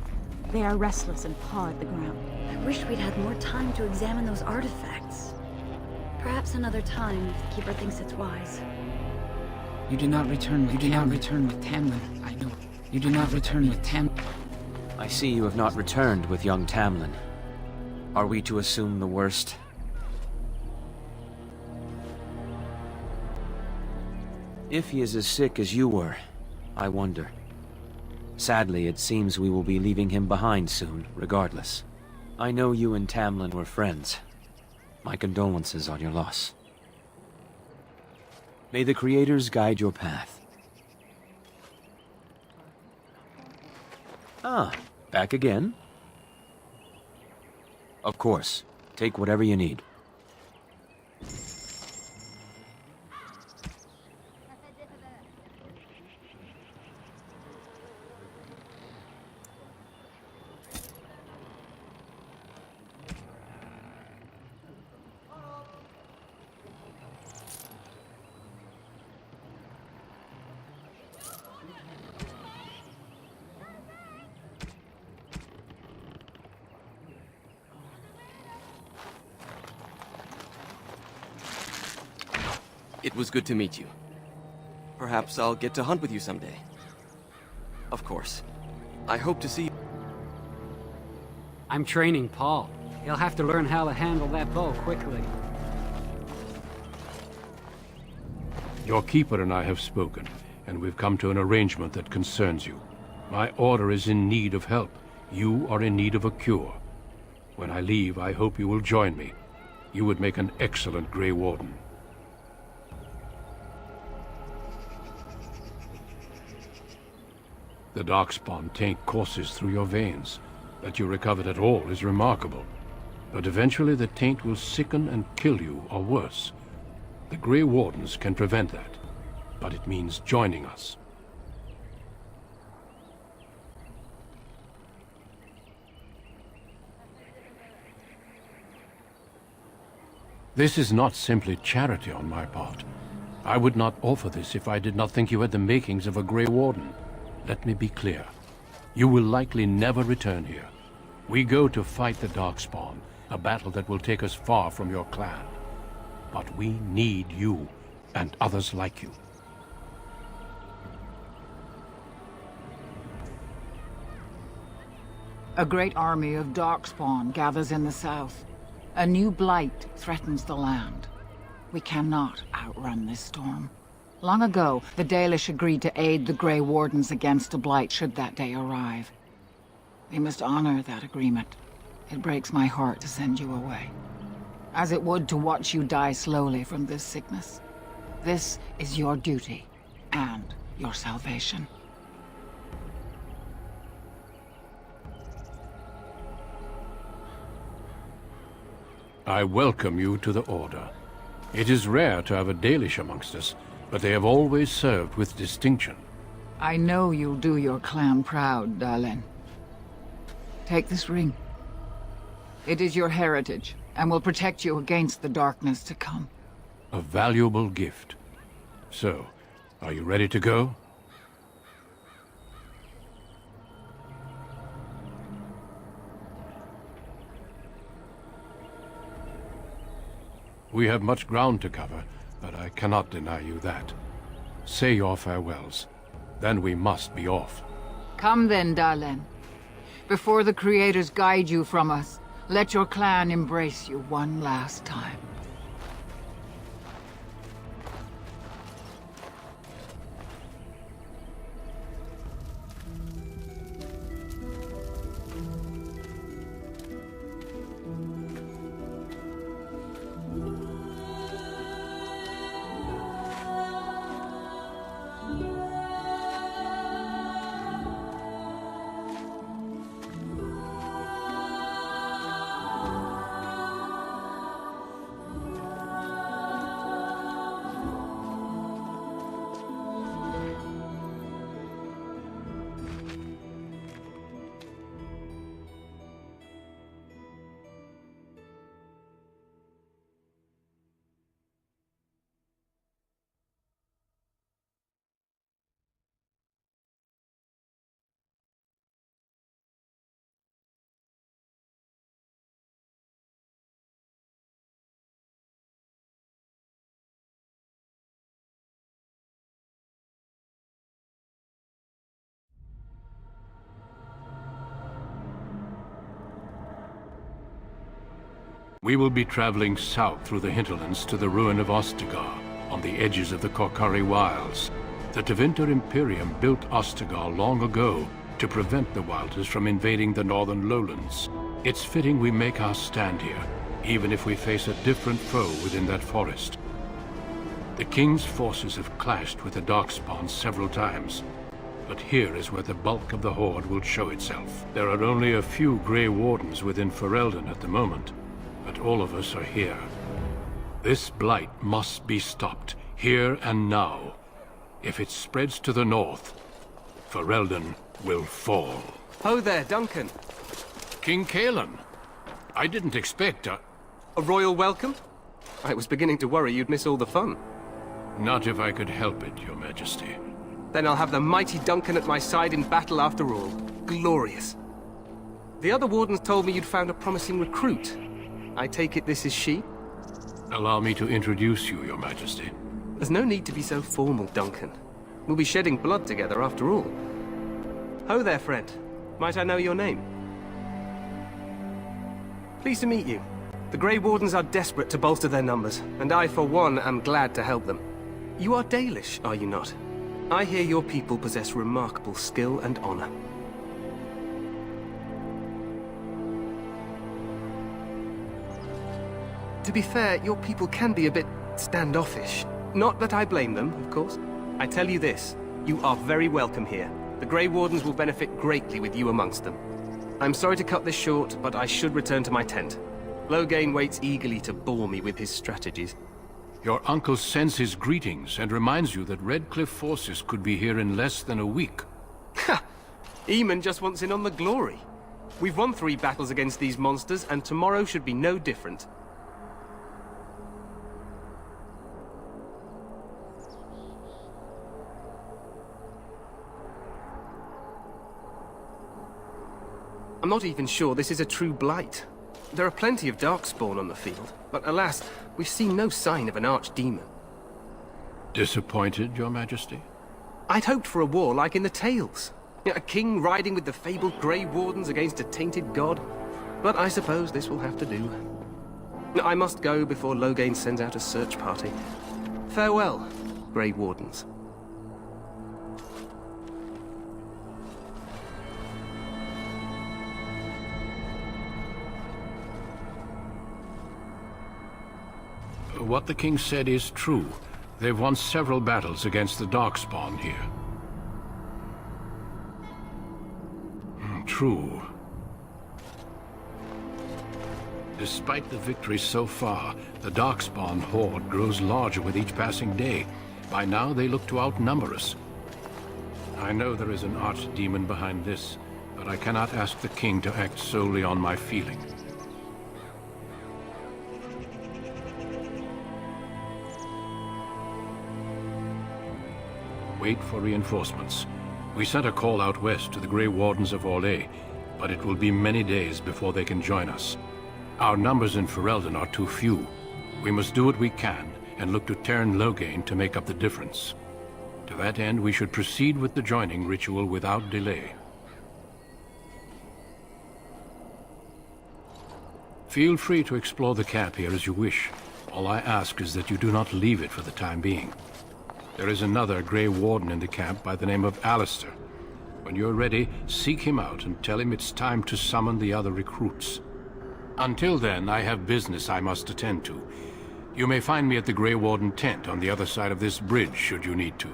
They are restless and paw at the ground. I wish we'd had more time to examine those artifacts. Perhaps another time, if the Keeper thinks it's wise. You do not return with Tamlin. I know. You do not return with Tamlin. I see you have not returned with young Tamlin. Are we to assume the worst? If he is as sick as you were, I wonder. Sadly, it seems we will be leaving him behind soon, regardless. I know you and Tamlin were friends. My condolences on your loss. May the Creators guide your path. Ah, back again? Of course. Take whatever you need. It was good to meet you. Perhaps I'll get to hunt with you someday. Of course. I hope to see you. I'm training Paul. He'll have to learn how to handle that bow quickly. Your keeper and I have spoken, and we've come to an arrangement that concerns you. My order is in need of help. You are in need of a cure. When I leave, I hope you will join me. You would make an excellent Grey Warden. The Darkspawn taint courses through your veins. That you recovered at all is remarkable. But eventually the taint will sicken and kill you, or worse. The Grey Wardens can prevent that, but it means joining us. This is not simply charity on my part. I would not offer this if I did not think you had the makings of a Grey Warden. Let me be clear. You will likely never return here. We go to fight the Darkspawn, a battle that will take us far from your clan. But we need you, and others like you. A great army of Darkspawn gathers in the south. A new blight threatens the land. We cannot outrun this storm. Long ago, the Dalish agreed to aid the Grey Wardens against a blight should that day arrive. We must honor that agreement. It breaks my heart to send you away, as it would to watch you die slowly from this sickness. This is your duty, and your salvation. I welcome you to the Order. It is rare to have a Dalish amongst us, but they have always served with distinction. I know you'll do your clan proud, Dalen. Take this ring. It is your heritage, and will protect you against the darkness to come. A valuable gift. So, are you ready to go? We have much ground to cover, but I cannot deny you that. Say your farewells. Then we must be off. Come then, Dalen. Before the Creators guide you from us, let your clan embrace you one last time. We will be traveling south through the hinterlands to the ruin of Ostagar, on the edges of the Korkari Wilds. The Tevinter Imperium built Ostagar long ago to prevent the Wilders from invading the northern lowlands. It's fitting we make our stand here, even if we face a different foe within that forest. The King's forces have clashed with the Darkspawn several times, but here is where the bulk of the Horde will show itself. There are only a few Grey Wardens within Ferelden at the moment, but all of us are here. This blight must be stopped, here and now. If it spreads to the north, Ferelden will fall. Ho there, Duncan. King Cailan. I didn't expect a royal welcome? I was beginning to worry you'd miss all the fun. Not if I could help it, Your Majesty. Then I'll have the mighty Duncan at my side in battle after all. Glorious. The other wardens told me you'd found a promising recruit. I take it this is she? Allow me to introduce you, Your Majesty. There's no need to be so formal, Duncan. We'll be shedding blood together after all. Ho there, friend. Might I know your name? Pleased to meet you. The Grey Wardens are desperate to bolster their numbers, and I, for one, am glad to help them. You are Dalish, are you not? I hear your people possess remarkable skill and honor. To be fair, your people can be a bit standoffish. Not that I blame them, of course. I tell you this, you are very welcome here. The Grey Wardens will benefit greatly with you amongst them. I'm sorry to cut this short, but I should return to my tent. Loghain waits eagerly to bore me with his strategies. Your uncle sends his greetings and reminds you that Redcliffe forces could be here in less than a week. Ha! Eamon just wants in on the glory. We've won 3 battles against these monsters, and tomorrow should be no different. I'm not even sure this is a true blight. There are plenty of Darkspawn on the field, but alas, we've seen no sign of an archdemon. Disappointed, Your Majesty? I'd hoped for a war like in the tales. A king riding with the fabled Grey Wardens against a tainted god. But I suppose this will have to do. I must go before Loghain sends out a search party. Farewell, Grey Wardens. What the king said is true. They've won several battles against the Darkspawn here. True. Despite the victories so far, the Darkspawn horde grows larger with each passing day. By now, they look to outnumber us. I know there is an archdemon behind this, but I cannot ask the king to act solely on my feeling. Wait for reinforcements. We sent a call out west to the Grey Wardens of Orlais, but it will be many days before they can join us. Our numbers in Ferelden are too few. We must do what we can and look to Teyrn Loghain to make up the difference. To that end, we should proceed with the joining ritual without delay. Feel free to explore the camp here as you wish. All I ask is that you do not leave it for the time being. There is another Grey Warden in the camp by the name of Alistair. When you're ready, seek him out and tell him it's time to summon the other recruits. Until then, I have business I must attend to. You may find me at the Grey Warden tent on the other side of this bridge, should you need to.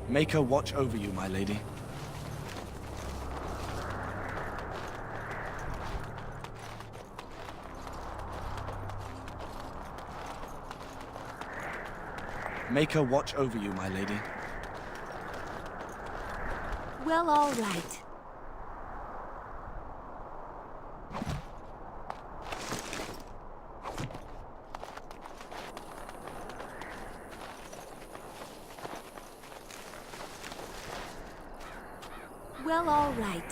Make her watch over you, my lady. Make her watch over you, my lady. Well, all right. Well, all right.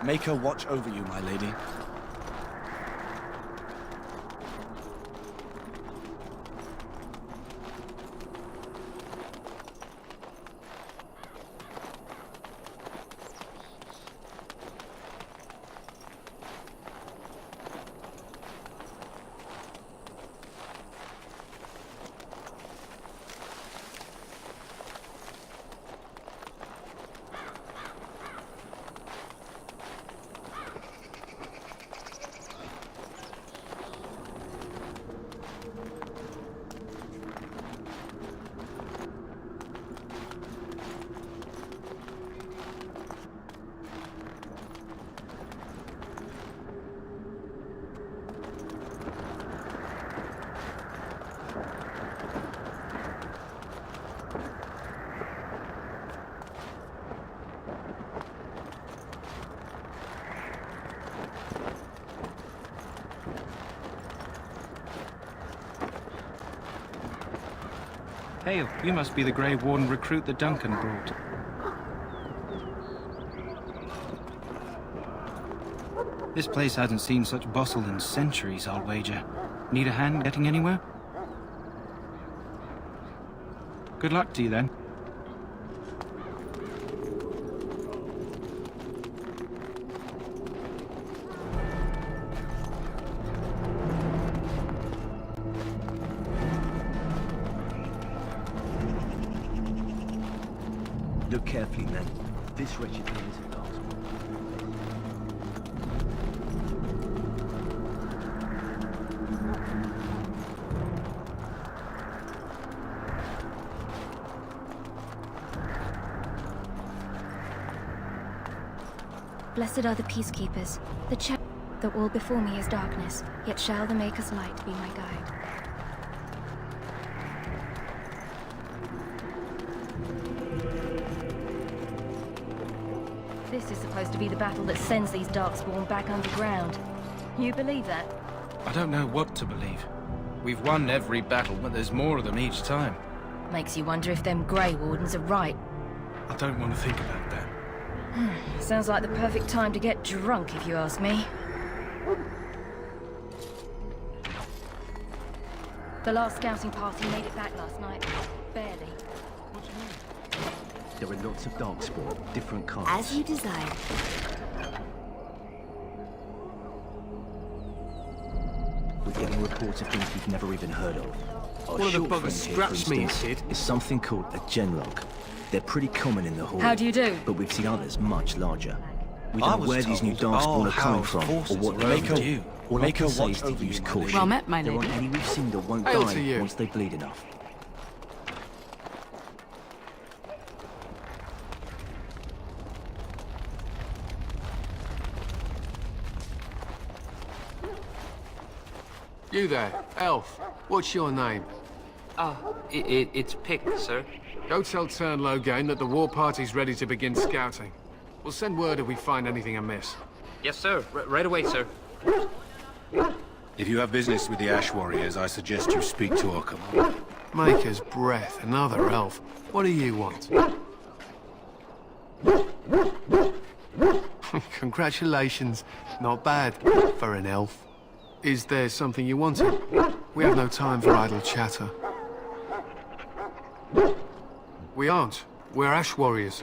Maker watch over you, my lady. Hail, you must be the Grey Warden recruit that Duncan brought. This place hasn't seen such bustle in centuries, I'll wager. Need a hand getting anywhere? Good luck to you, then. Look carefully, men. This wretched thing is a dog's. Blessed are the peacekeepers. The all before me is darkness, yet shall the Maker's light be my guide. This is supposed to be the battle that sends these Darkspawn back underground. You believe that? I don't know what to believe. We've won every battle, but there's more of them each time. Makes you wonder if them Grey Wardens are right. I don't want to think about that. Sounds like the perfect time to get drunk, if you ask me. The last scouting party made it back last night. Barely. There are lots of Darkspawn, different kinds. As you desire. We're getting reports of things we've never even heard of. Our One of the short buggers friend here, scratched for me, instance, Sid. is something called a genlog. They're pretty common in the hall. How do you do? But we've seen others much larger. We I don't know was where these new told Darkspawn all are coming Howl's from, or forces what are they over do. you. All I Make can her say watch is to over use you, my caution. lady. Well met, my There aren't lady. any we've seen that won't Hail die to you. once they bleed enough. You there, elf. What's your name? It's Pick, sir. Go tell Turn Logain that the war party's ready to begin scouting. We'll send word if we find anything amiss. Yes, sir. Right away, sir. If you have business with the Ash Warriors, I suggest you speak to Oakham. Maker's breath, another elf. What do you want? Congratulations. Not bad for an elf. Is there something you wanted? We have no time for idle chatter. We aren't. We're Ash Warriors.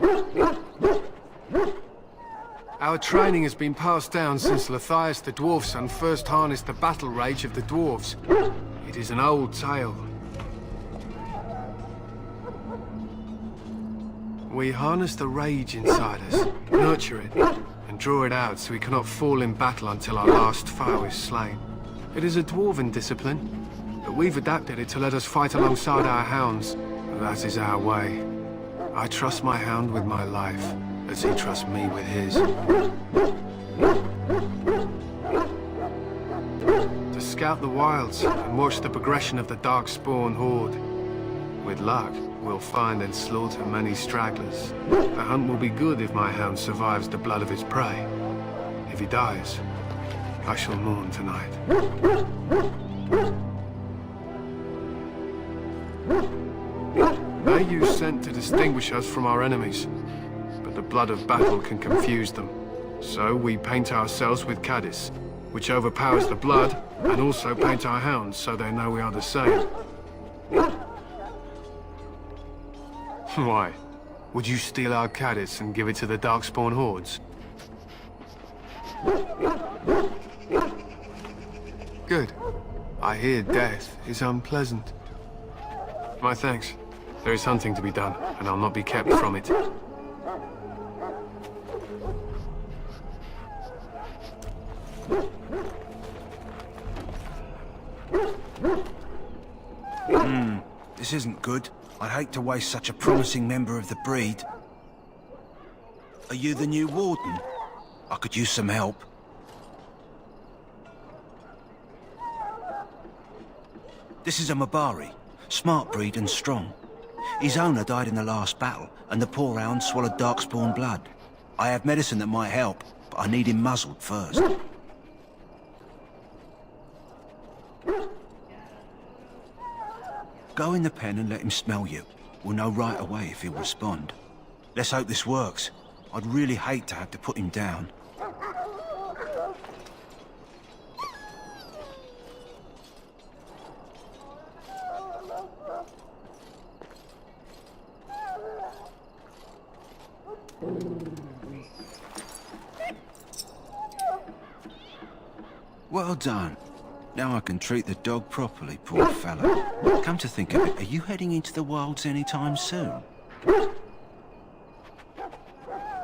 Our training has been passed down since Lathias the Dwarf Son first harnessed the battle rage of the dwarves. It is an old tale. We harness the rage inside us, nurture it, and draw it out so we cannot fall in battle until our last foe is slain. It is a dwarven discipline, but we've adapted it to let us fight alongside our hounds. That is our way. I trust my hound with my life, as he trusts me with his. To scout the wilds and watch the progression of the Darkspawn horde. With luck, we'll find and slaughter many stragglers. The hunt will be good if my hound survives the blood of his prey. If he dies, I shall mourn tonight. They use scent to distinguish us from our enemies, but the blood of battle can confuse them. So we paint ourselves with Cadiz, which overpowers the blood, and also paint our hounds so they know we are the same. Why? Would you steal our Cadiz and give it to the Darkspawn hordes? Good. I hear death is unpleasant. My thanks. There is hunting to be done, and I'll not be kept from it. This isn't good. I'd hate to waste such a promising member of the breed. Are you the new warden? I could use some help. This is a Mabari. Smart breed and strong. His owner died in the last battle, and the poor hound swallowed Darkspawn blood. I have medicine that might help, but I need him muzzled first. Go in the pen and let him smell you. We'll know right away if he'll respond. Let's hope this works. I'd really hate to have to put him down. Well done. Now I can treat the dog properly, poor fellow. Come to think of it, are you heading into the wilds anytime soon?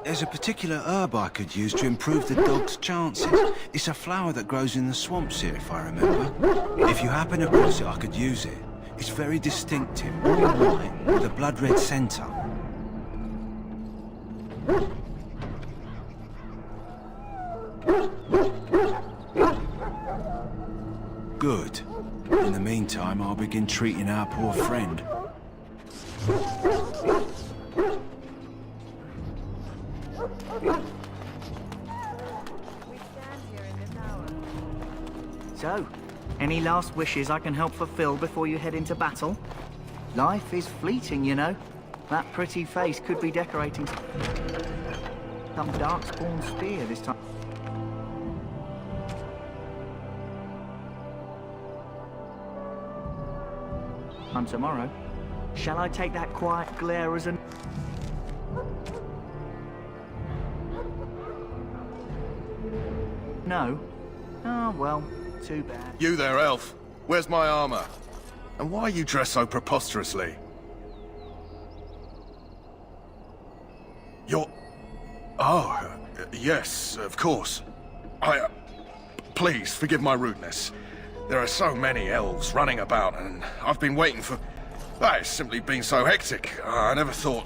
There's a particular herb I could use to improve the dog's chances. It's a flower that grows in the swamps here, if I remember. If you happen across it, I could use it. It's very distinctive, all white, with a blood-red centre. Good. In the meantime, I'll begin treating our poor friend. So, any last wishes I can help fulfill before you head into battle? Life is fleeting, you know. That pretty face could be decorating some Darkspawn spear this time. Tomorrow. Shall I take that quiet glare as an... No? Oh, well, too bad. You there, elf. Where's my armor? And why are you dressed so preposterously? You're... Oh, yes, of course. Please, forgive my rudeness. There are so many elves running about, and I've been waiting for... It's simply been so hectic. I never thought...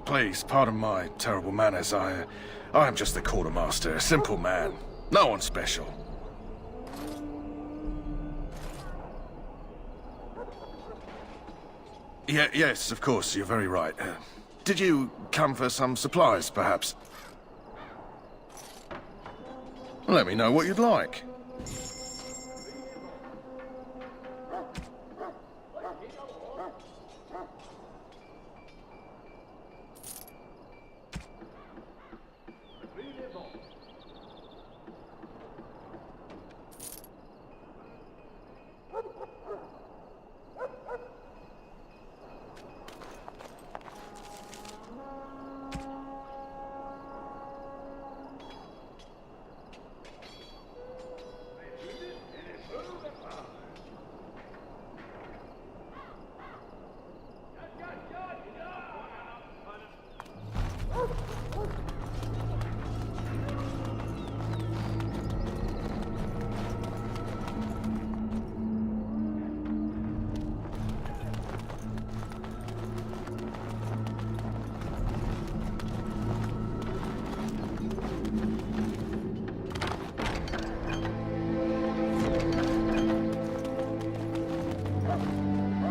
Please, pardon my terrible manners. I am just the quartermaster, a simple man. No one special. Yes, of course, you're very right. Did you come for some supplies, perhaps? Let me know what you'd like.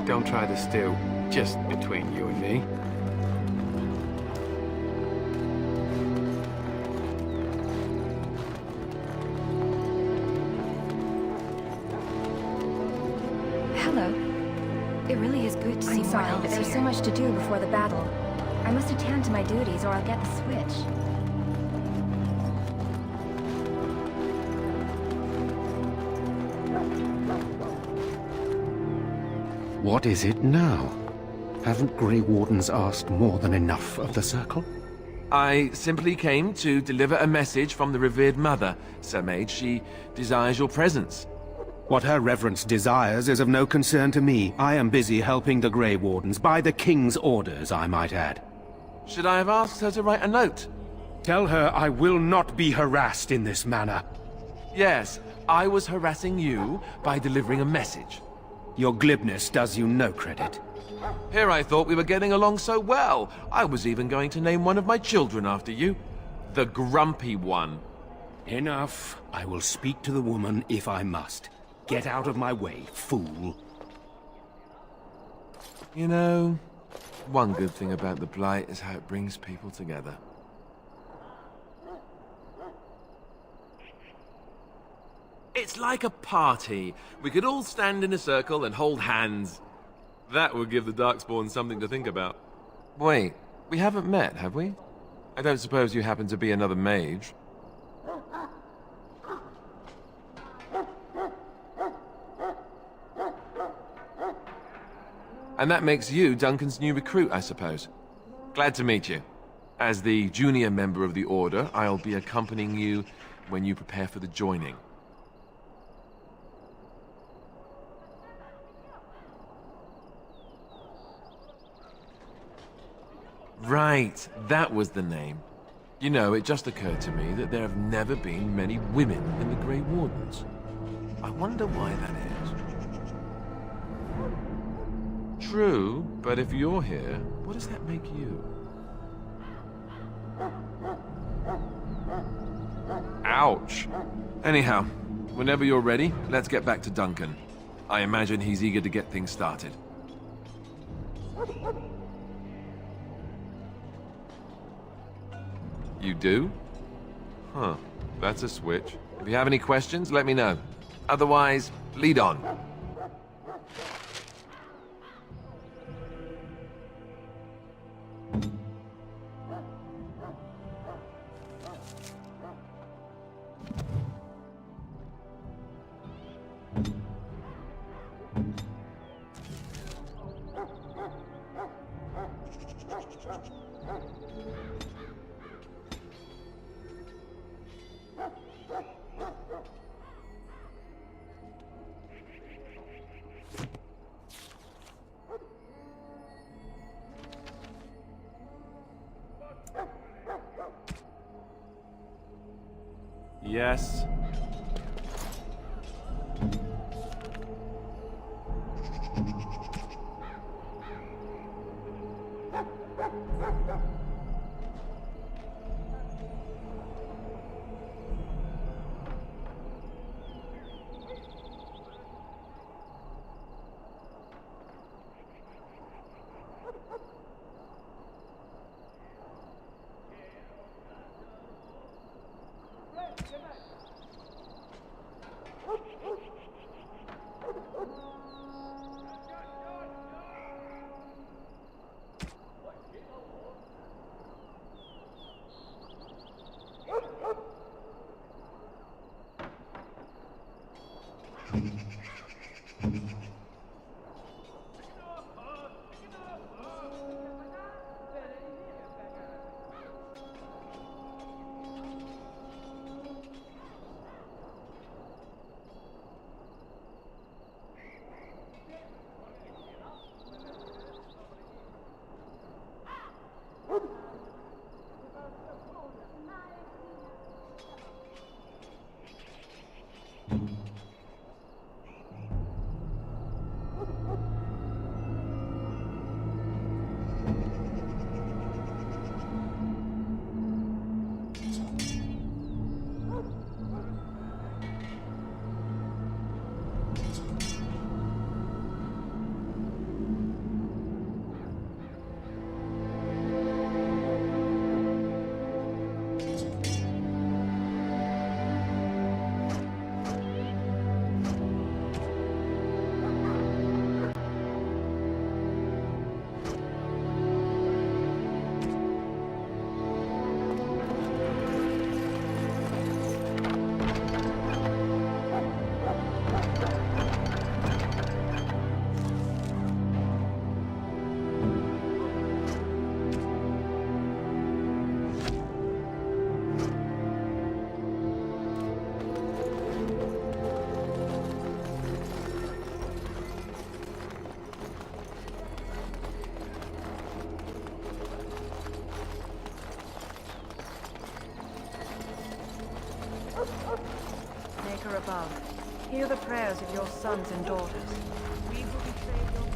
Don't try to steal. Just between you and me. Hello. It really is good to see I'm sorry, more but elves there's so here. much to do before the battle. I must attend to my duties or I'll get the switch. What is it now? Haven't Grey Wardens asked more than enough of the Circle? I simply came to deliver a message from the revered mother, Sir Mage. She desires your presence. What her reverence desires is of no concern to me. I am busy helping the Grey Wardens, by the King's orders, I might add. Should I have asked her to write a note? Tell her I will not be harassed in this manner. Yes, I was harassing you by delivering a message. Your glibness does you no credit. Here I thought we were getting along so well. I was even going to name one of my children after you. The Grumpy One. Enough. I will speak to the woman if I must. Get out of my way, fool. You know, one good thing about the Blight is how it brings people together. It's like a party. We could all stand in a circle and hold hands. That would give the Darkspawn something to think about. Wait, we haven't met, have we? I don't suppose you happen to be another mage. And that makes you Duncan's new recruit, I suppose. Glad to meet you. As the junior member of the Order, I'll be accompanying you when you prepare for the joining. Right, that was the name. You know, it just occurred to me that there have never been many women in the Grey Wardens. I wonder why that is. True, but if you're here, what does that make you? Ouch. Anyhow, whenever you're ready, let's get back to Duncan. I imagine he's eager to get things started. You do? Huh, that's a switch. If you have any questions, let me know. Otherwise, lead on. Yes. Maker above, hear the prayers of your sons and daughters. We will betray your